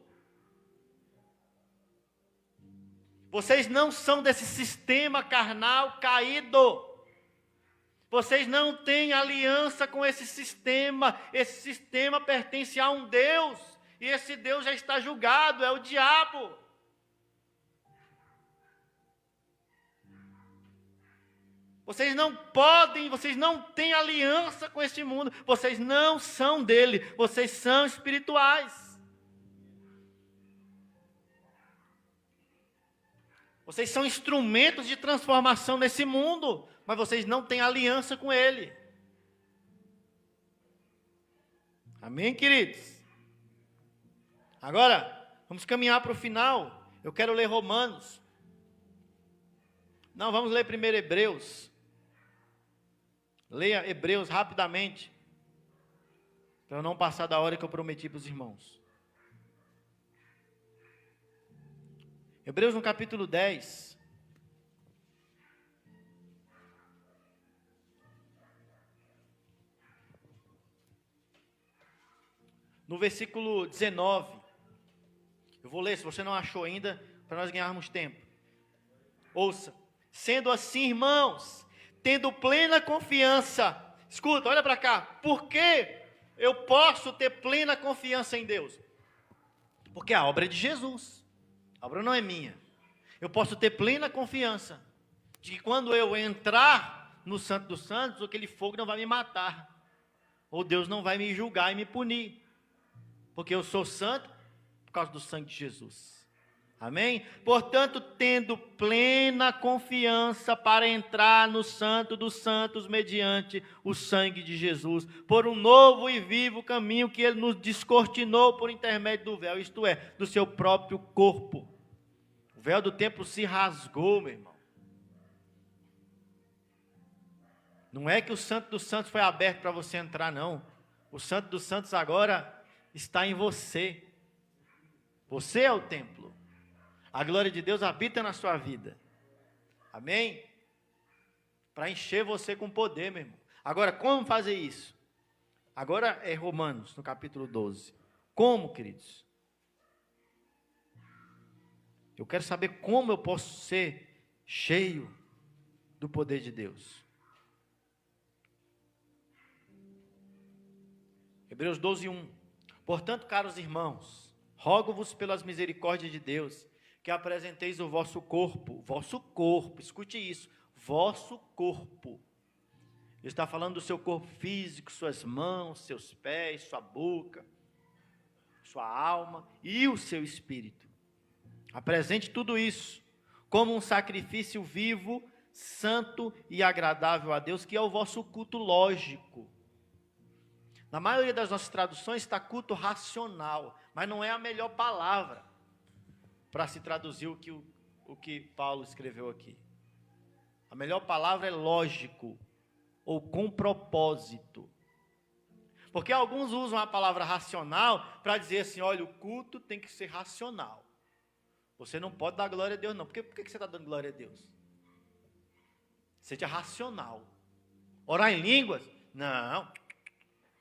A: Vocês não são desse sistema carnal caído. Vocês não têm aliança com esse sistema. Esse sistema pertence a um Deus. E esse Deus já está julgado, é o diabo. Vocês não podem, vocês não têm aliança com este mundo. Vocês não são dele. Vocês são espirituais. Vocês são instrumentos de transformação nesse mundo, mas vocês não têm aliança com ele. Amém, queridos? Agora, vamos caminhar para o final. Eu quero ler Romanos. Não, vamos ler primeiro Hebreus. Leia Hebreus rapidamente, para eu não passar da hora que eu prometi para os irmãos. Hebreus no capítulo 10. No versículo 19. Eu vou ler, se você não achou ainda, para nós ganharmos tempo. Ouça. Sendo assim, irmãos, tendo plena confiança. Escuta, olha para cá. Por que eu posso ter plena confiança em Deus? Porque a obra é de Jesus. A obra não é minha. Eu posso ter plena confiança de que quando eu entrar no Santo dos Santos, aquele fogo não vai me matar. Ou Deus não vai me julgar e me punir. Porque eu sou santo por causa do sangue de Jesus. Amém? Portanto, tendo plena confiança para entrar no Santo dos Santos mediante o sangue de Jesus, por um novo e vivo caminho que Ele nos descortinou por intermédio do véu, isto é, do seu próprio corpo. O véu do templo se rasgou, meu irmão. Não é que o Santo dos Santos foi aberto para você entrar, não. O Santo dos Santos agora está em você. Você é o templo. A glória de Deus habita na sua vida. Amém? Para encher você com poder, meu irmão. Agora, como fazer isso? Agora é Romanos, no capítulo 12. Como, queridos? Eu quero saber como eu posso ser cheio do poder de Deus. Hebreus 12, 1. Portanto, caros irmãos, rogo-vos pelas misericórdias de Deus, que apresenteis o vosso corpo, escute isso, vosso corpo. Ele está falando do seu corpo físico, suas mãos, seus pés, sua boca, sua alma e o seu espírito. Apresente tudo isso como um sacrifício vivo, santo e agradável a Deus, que é o vosso culto lógico. Na maioria das nossas traduções está culto racional, mas não é a melhor palavra para se traduzir o que Paulo escreveu aqui. A melhor palavra é lógico, ou com propósito. Porque alguns usam a palavra racional para dizer assim, olha, o culto tem que ser racional. Você não pode dar glória a Deus, não. Por que você está dando glória a Deus? Seja racional. Orar em línguas? Não.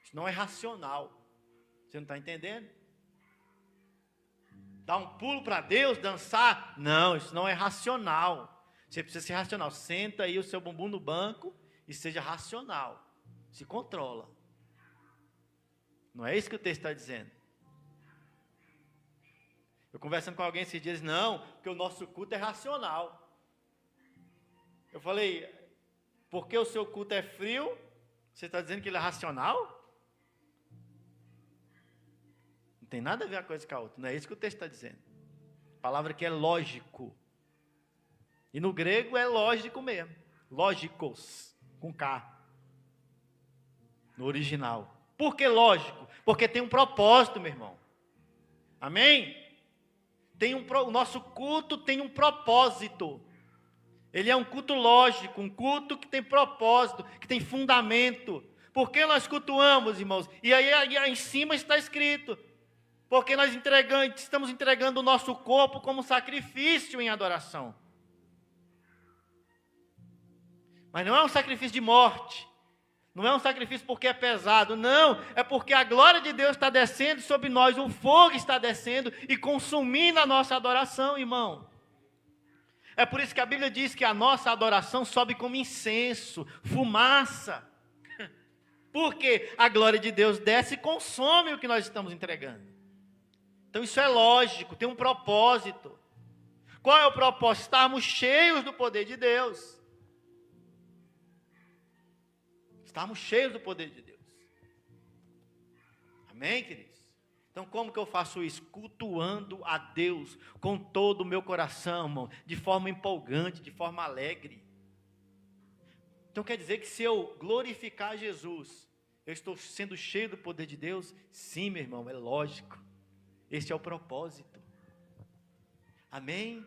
A: Isso não é racional. Você não está entendendo? Dar um pulo para Deus, dançar? Não, isso não é racional. Você precisa ser racional. Senta aí o seu bumbum no banco e seja racional. Se controla. Não é isso que o texto está dizendo. Eu conversando com alguém esses dias, não, porque o nosso culto é racional. Eu falei, porque o seu culto é frio, você está dizendo que ele é racional? Não tem nada a ver uma coisa com a outra, não é isso que o texto está dizendo. A palavra que é lógico. E no grego é lógico mesmo. Lógicos, com K. No original. Por que lógico? Porque tem um propósito, meu irmão. Amém? O nosso culto tem um propósito. Ele é um culto lógico, um culto que tem propósito, que tem fundamento. Por que nós cultuamos, irmãos? E aí em cima está escrito: porque nós estamos entregando o nosso corpo como sacrifício em adoração. Mas não é um sacrifício de morte. Não é um sacrifício porque é pesado. Não, é porque a glória de Deus está descendo sobre nós. O fogo está descendo e consumindo a nossa adoração, irmão. É por isso que a Bíblia diz que a nossa adoração sobe como incenso, fumaça. Porque a glória de Deus desce e consome o que nós estamos entregando. Então isso é lógico, tem um propósito. Qual é o propósito? Estarmos cheios do poder de Deus. Estarmos cheios do poder de Deus. Amém, queridos? Então, como que eu faço isso? Cultuando a Deus com todo o meu coração, irmão, de forma empolgante, de forma alegre. Então, quer dizer que se eu glorificar Jesus, eu estou sendo cheio do poder de Deus? Sim, meu irmão, é lógico. Esse é o propósito. Amém?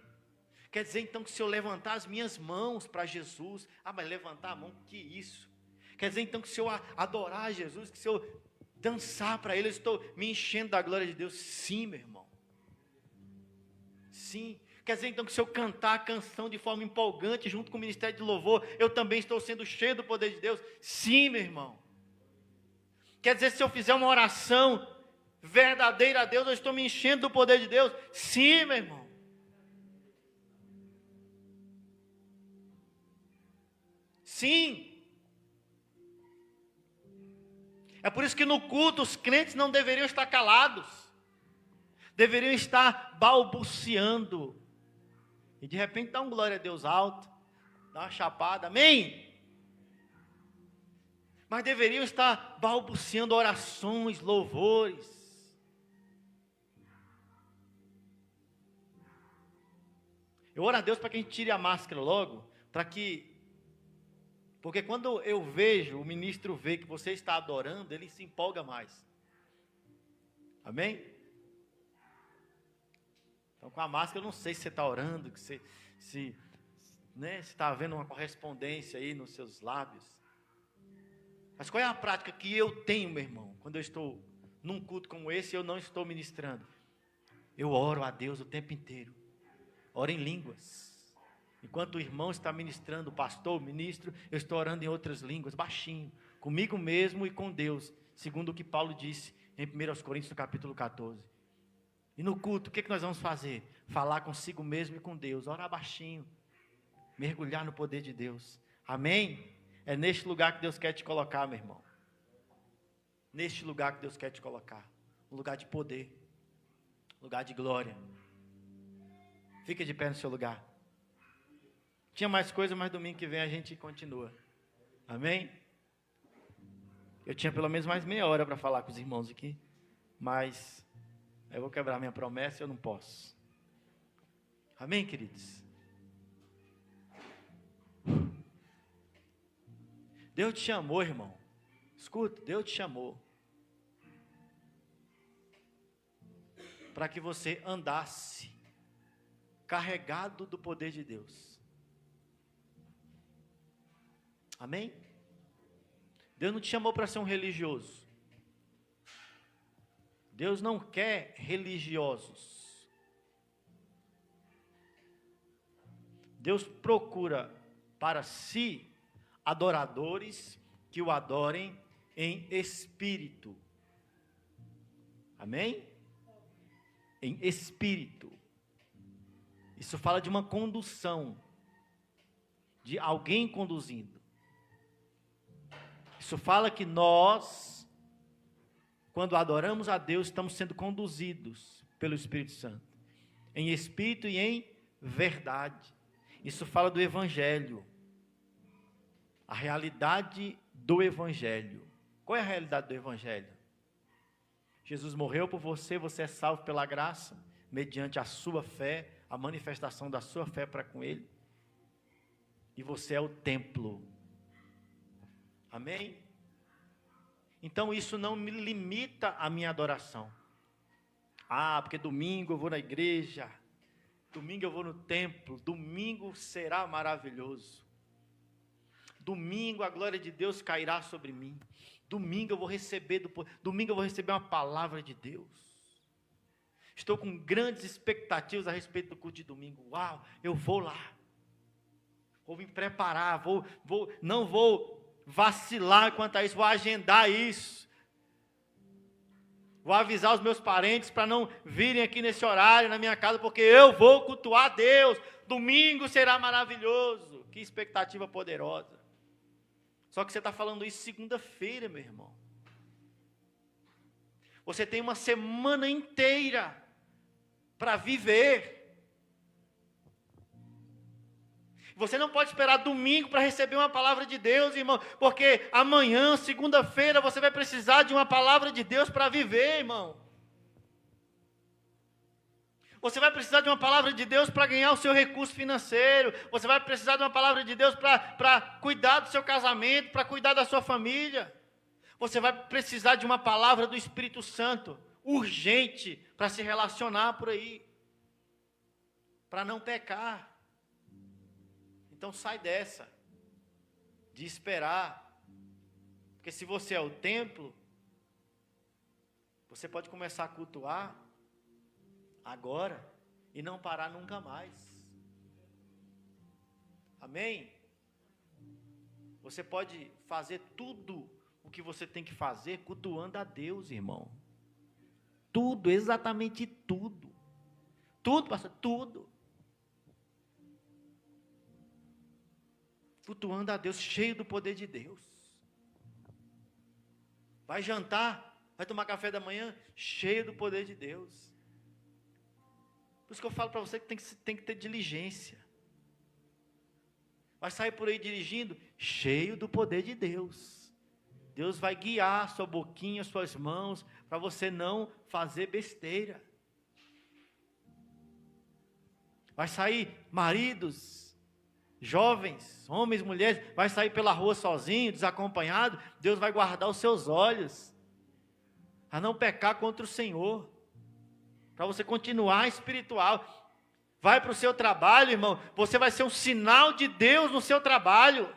A: Quer dizer, então, que se eu levantar as minhas mãos para Jesus, mas levantar a mão, que isso? Quer dizer, então, que se eu adorar Jesus, que se eu dançar para Ele, eu estou me enchendo da glória de Deus? Sim, meu irmão. Sim. Quer dizer, então, que se eu cantar a canção de forma empolgante, junto com o ministério de louvor, eu também estou sendo cheio do poder de Deus? Sim, meu irmão. Quer dizer, se eu fizer uma oração verdadeira a Deus, eu estou me enchendo do poder de Deus? Sim, meu irmão. Sim. É por isso que no culto os crentes não deveriam estar calados. Deveriam estar balbuciando. E de repente dá um glória a Deus alto, dá uma chapada, amém? Mas deveriam estar balbuciando orações, louvores. Eu oro a Deus para que a gente tire a máscara logo, porque quando eu vejo, o ministro vê que você está adorando, ele se empolga mais. Amém? Então com a máscara eu não sei se você está orando, que se está havendo uma correspondência aí nos seus lábios. Mas qual é a prática que eu tenho, meu irmão, quando eu estou num culto como esse e eu não estou ministrando? Eu oro a Deus o tempo inteiro. Oro em línguas. Enquanto o irmão está ministrando, o pastor, o ministro, eu estou orando em outras línguas, baixinho, comigo mesmo e com Deus, segundo o que Paulo disse em 1 Coríntios, no capítulo 14. E no culto, o que nós vamos fazer? Falar consigo mesmo e com Deus, orar baixinho, mergulhar no poder de Deus. Amém? É neste lugar que Deus quer te colocar, meu irmão. Neste lugar que Deus quer te colocar. Um lugar de poder, lugar de glória. Fica de pé no seu lugar. Tinha mais coisa, mas domingo que vem a gente continua. Amém? Eu tinha pelo menos mais meia hora para falar com os irmãos aqui. Mas eu vou quebrar minha promessa e eu não posso. Amém, queridos? Deus te chamou, irmão. Escuta, Deus te chamou. Para que você andasse carregado do poder de Deus. Amém? Deus não te chamou para ser um religioso. Deus não quer religiosos. Deus procura para si adoradores que o adorem em espírito. Amém? Em espírito. Isso fala de uma condução, de alguém conduzindo. Isso fala que nós, quando adoramos a Deus, estamos sendo conduzidos pelo Espírito Santo, em espírito e em verdade. Isso fala do Evangelho, a realidade do Evangelho. Qual é a realidade do Evangelho? Jesus morreu por você, você é salvo pela graça, mediante a sua fé, a manifestação da sua fé para com Ele. E você é o templo. Amém? Então isso não me limita a minha adoração. Porque domingo eu vou na igreja. Domingo eu vou no templo, domingo será maravilhoso. Domingo a glória de Deus cairá sobre mim. Domingo eu vou receber uma palavra de Deus. Estou com grandes expectativas a respeito do culto de domingo. Uau, eu vou lá. Vou me preparar, não vou vacilar quanto a isso, vou agendar isso. Vou avisar os meus parentes para não virem aqui nesse horário na minha casa, porque eu vou cultuar a Deus. Domingo será maravilhoso. Que expectativa poderosa. Só que você está falando isso segunda-feira, meu irmão. Você tem uma semana inteira para viver. Você não pode esperar domingo para receber uma palavra de Deus, irmão, porque amanhã, segunda-feira, você vai precisar de uma palavra de Deus para viver, irmão. Você vai precisar de uma palavra de Deus para ganhar o seu recurso financeiro. Você vai precisar de uma palavra de Deus para cuidar do seu casamento, para cuidar da sua família. Você vai precisar de uma palavra do Espírito Santo, urgente, para se relacionar por aí. Para não pecar. Então sai dessa, de esperar. Porque se você é o templo, você pode começar a cultuar agora e não parar nunca mais. Amém? Você pode fazer tudo o que você tem que fazer cultuando a Deus, irmão. Tudo, exatamente tudo. Tudo, pastor, tudo. Cultuando a Deus, cheio do poder de Deus. Vai jantar, vai tomar café da manhã, cheio do poder de Deus. Por isso que eu falo para você que tem que ter diligência. Vai sair por aí dirigindo, cheio do poder de Deus. Deus vai guiar sua boquinha, suas mãos, para você não fazer besteira. Vai sair maridos, jovens, homens, mulheres, vai sair pela rua sozinho, desacompanhado. Deus vai guardar os seus olhos, a não pecar contra o Senhor. Para você continuar espiritual. Vai para o seu trabalho, irmão. Você vai ser um sinal de Deus no seu trabalho.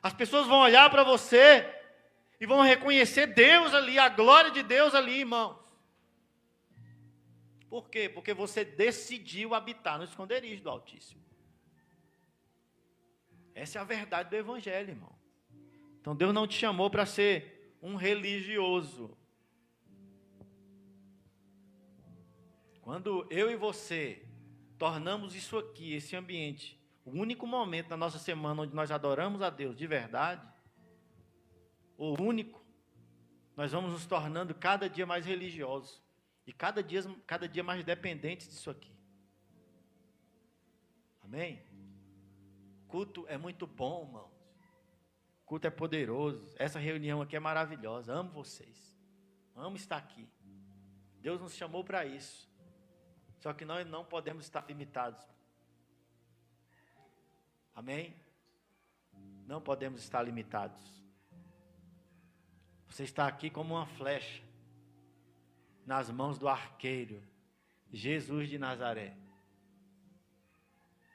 A: As pessoas vão olhar para você e vão reconhecer Deus ali, a glória de Deus ali, irmãos. Por quê? Porque você decidiu habitar no esconderijo do Altíssimo. Essa é a verdade do Evangelho, irmão. Então Deus não te chamou para ser um religioso. Quando eu e você tornamos isso aqui, esse ambiente, o único momento da nossa semana onde nós adoramos a Deus de verdade, o único, nós vamos nos tornando cada dia mais religiosos e cada dia mais dependentes disso aqui. Amém? Culto é muito bom, irmãos. Culto é poderoso. Essa reunião aqui é maravilhosa. Amo vocês. Amo estar aqui. Deus nos chamou para isso. Só que nós não podemos estar limitados. Amém? Não podemos estar limitados. Você está aqui como uma flecha nas mãos do arqueiro, Jesus de Nazaré.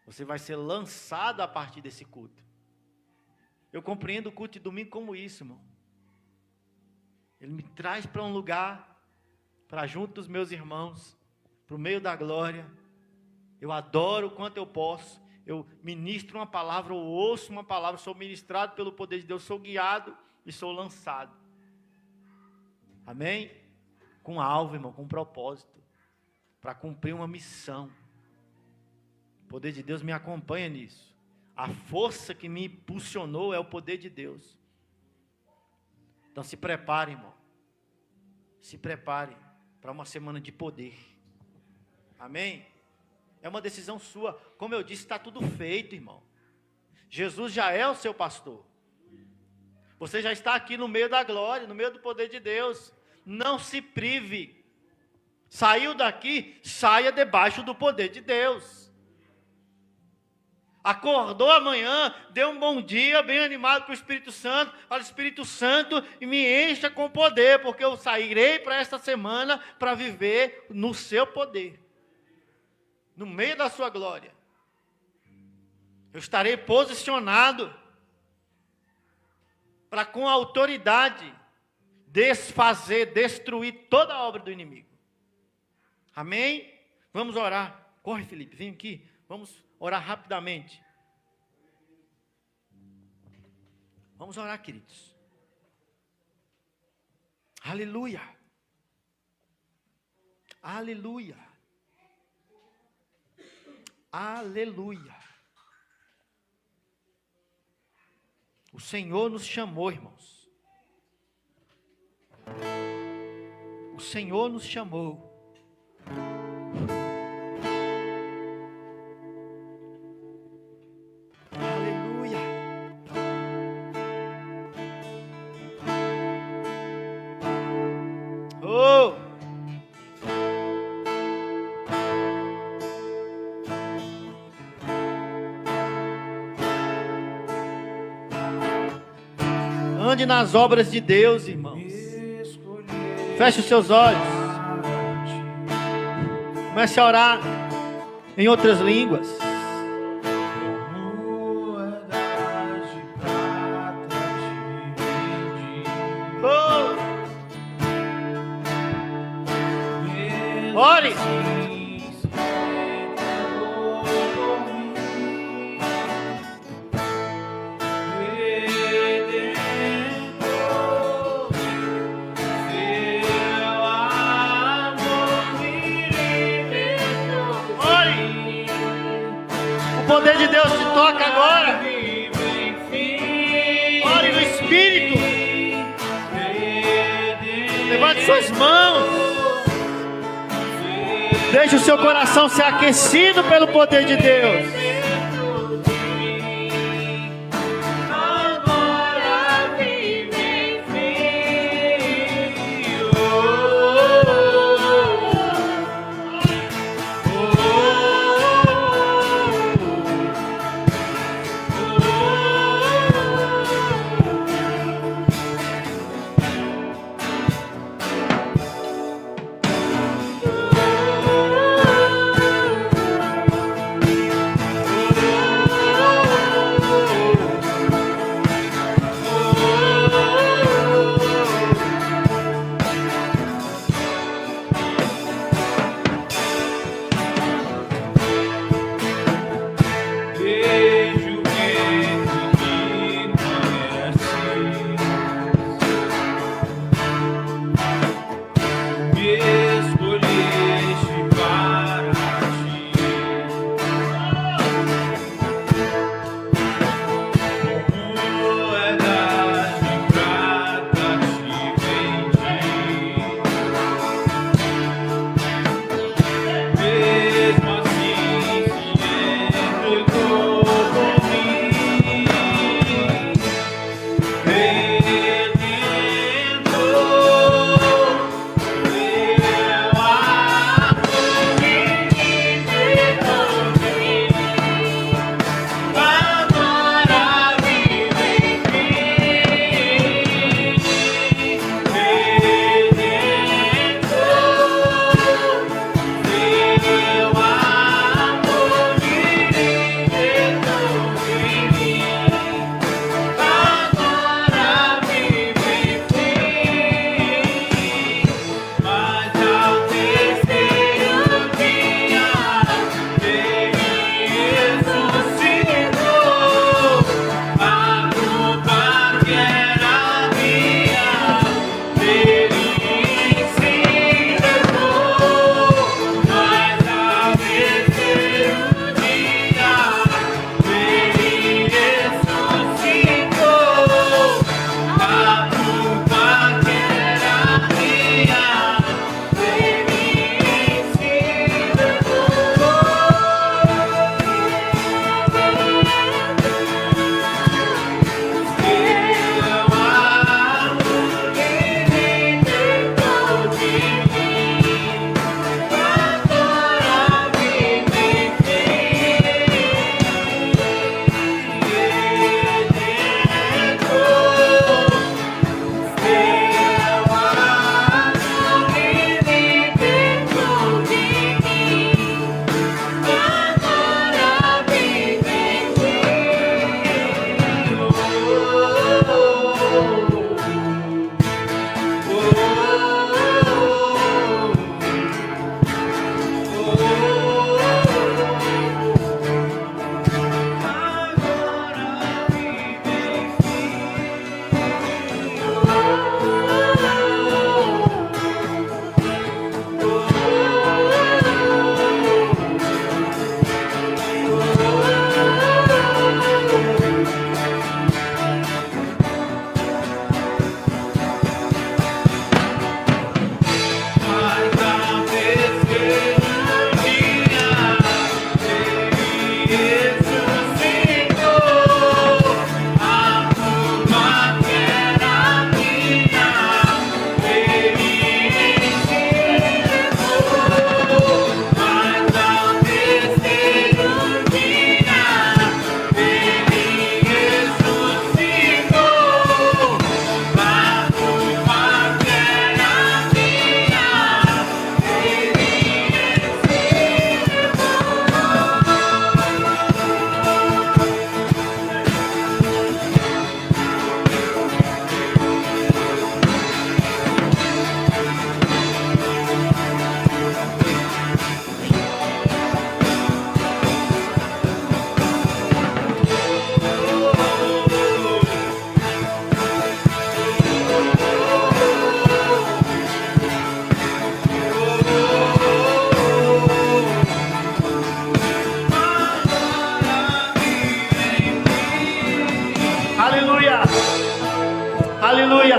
A: Você vai ser lançado a partir desse culto. Eu compreendo o culto de domingo como isso, irmão. Ele me traz para um lugar, para junto dos meus irmãos, para o meio da glória. Eu adoro o quanto eu posso. Eu ministro uma palavra, eu ouço uma palavra, sou ministrado pelo poder de Deus, sou guiado e sou lançado. Amém? Com alvo, irmão, com propósito, para cumprir uma missão. O poder de Deus me acompanha nisso. A força que me impulsionou é o poder de Deus. Então se prepare, irmão. Se prepare para uma semana de poder. Amém? É uma decisão sua. Como eu disse, está tudo feito, irmão. Jesus já é o seu pastor. Você já está aqui no meio da glória, no meio do poder de Deus. Não se prive. Saiu daqui, saia debaixo do poder de Deus. Acordou amanhã, deu um bom dia, bem animado para o Espírito Santo. Fala, Espírito Santo, e me encha com poder, porque eu sairei para esta semana para viver no seu poder, no meio da sua glória. Eu estarei posicionado para, com autoridade, desfazer, destruir toda a obra do inimigo. Amém? Vamos orar. Corre, Felipe, vem aqui. Vamos orar rapidamente. Vamos orar, queridos. Aleluia. Aleluia. Aleluia. O Senhor nos chamou, irmãos. O Senhor nos chamou. Aleluia. Oh! Ande nas obras de Deus, irmãos. Feche os seus olhos. Comece a orar em outras línguas. Oh. Ore. O poder de Deus te toca agora. Ore no Espírito. Levante suas mãos. Deixe o seu coração ser aquecido pelo poder de Deus. Aleluia.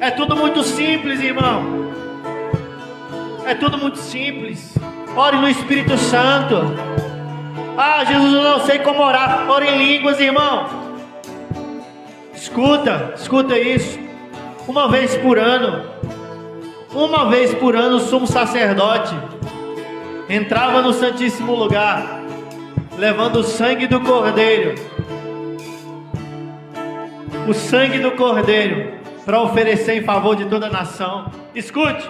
A: É tudo muito simples, irmão. É tudo muito simples. Ore no Espírito Santo. Ah, Jesus, eu não sei como orar. Ore em línguas, irmão. Escuta isso. Uma vez por ano, o sumo sacerdote entrava no Santíssimo Lugar, levando o sangue do Cordeiro. O sangue do Cordeiro, para oferecer em favor de toda a nação. Escute.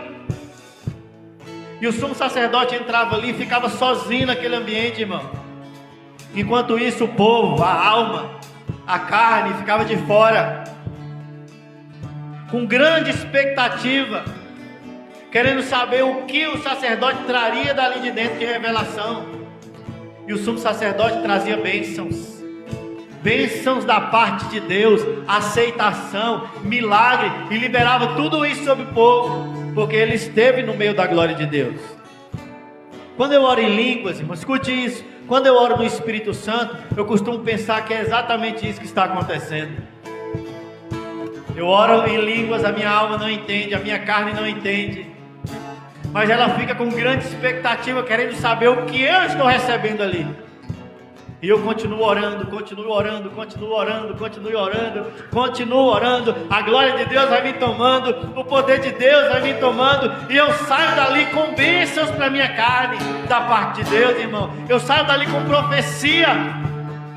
A: E o sumo sacerdote entrava ali e ficava sozinho naquele ambiente, irmão. Enquanto isso, o povo, a alma, a carne ficava de fora, com grande expectativa, querendo saber o que o sacerdote traria dali de dentro de revelação. E o sumo sacerdote trazia bênçãos da parte de Deus, aceitação, milagre, e liberava tudo isso sobre o povo, porque ele esteve no meio da glória de Deus. Quando eu oro em línguas, irmão, escute isso. Quando eu oro no Espírito Santo, eu costumo pensar que é exatamente isso que está acontecendo. Eu oro em línguas, a minha alma não entende, a minha carne não entende, mas ela fica com grande expectativa, querendo saber o que eu estou recebendo ali. E eu continuo orando, a glória de Deus vai me tomando, o poder de Deus vai me tomando, e eu saio dali com bênçãos para minha carne, da parte de Deus, irmão. Eu saio dali com profecia,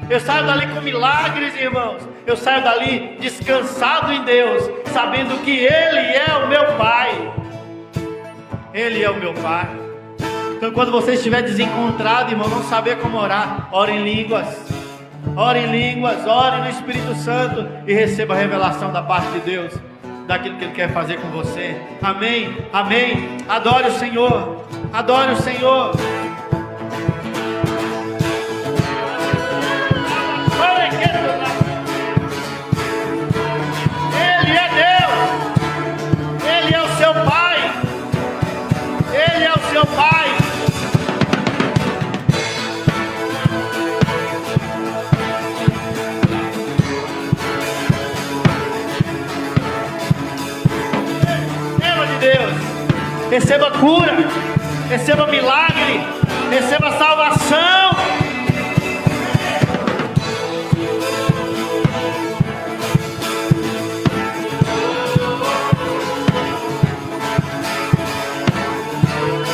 A: eu saio dali com milagres, irmãos. Eu saio dali descansado em Deus, sabendo que Ele é o meu Pai. Ele é o meu Pai. Então, quando você estiver desencontrado, irmão, não saber como orar, ore em línguas, ore no Espírito Santo e receba a revelação da parte de Deus, daquilo que Ele quer fazer com você. Amém, amém. Adore o Senhor, adore o Senhor. Ele é Deus, Ele é o seu Pai, Ele é o seu Pai. Receba cura, receba milagre, receba salvação.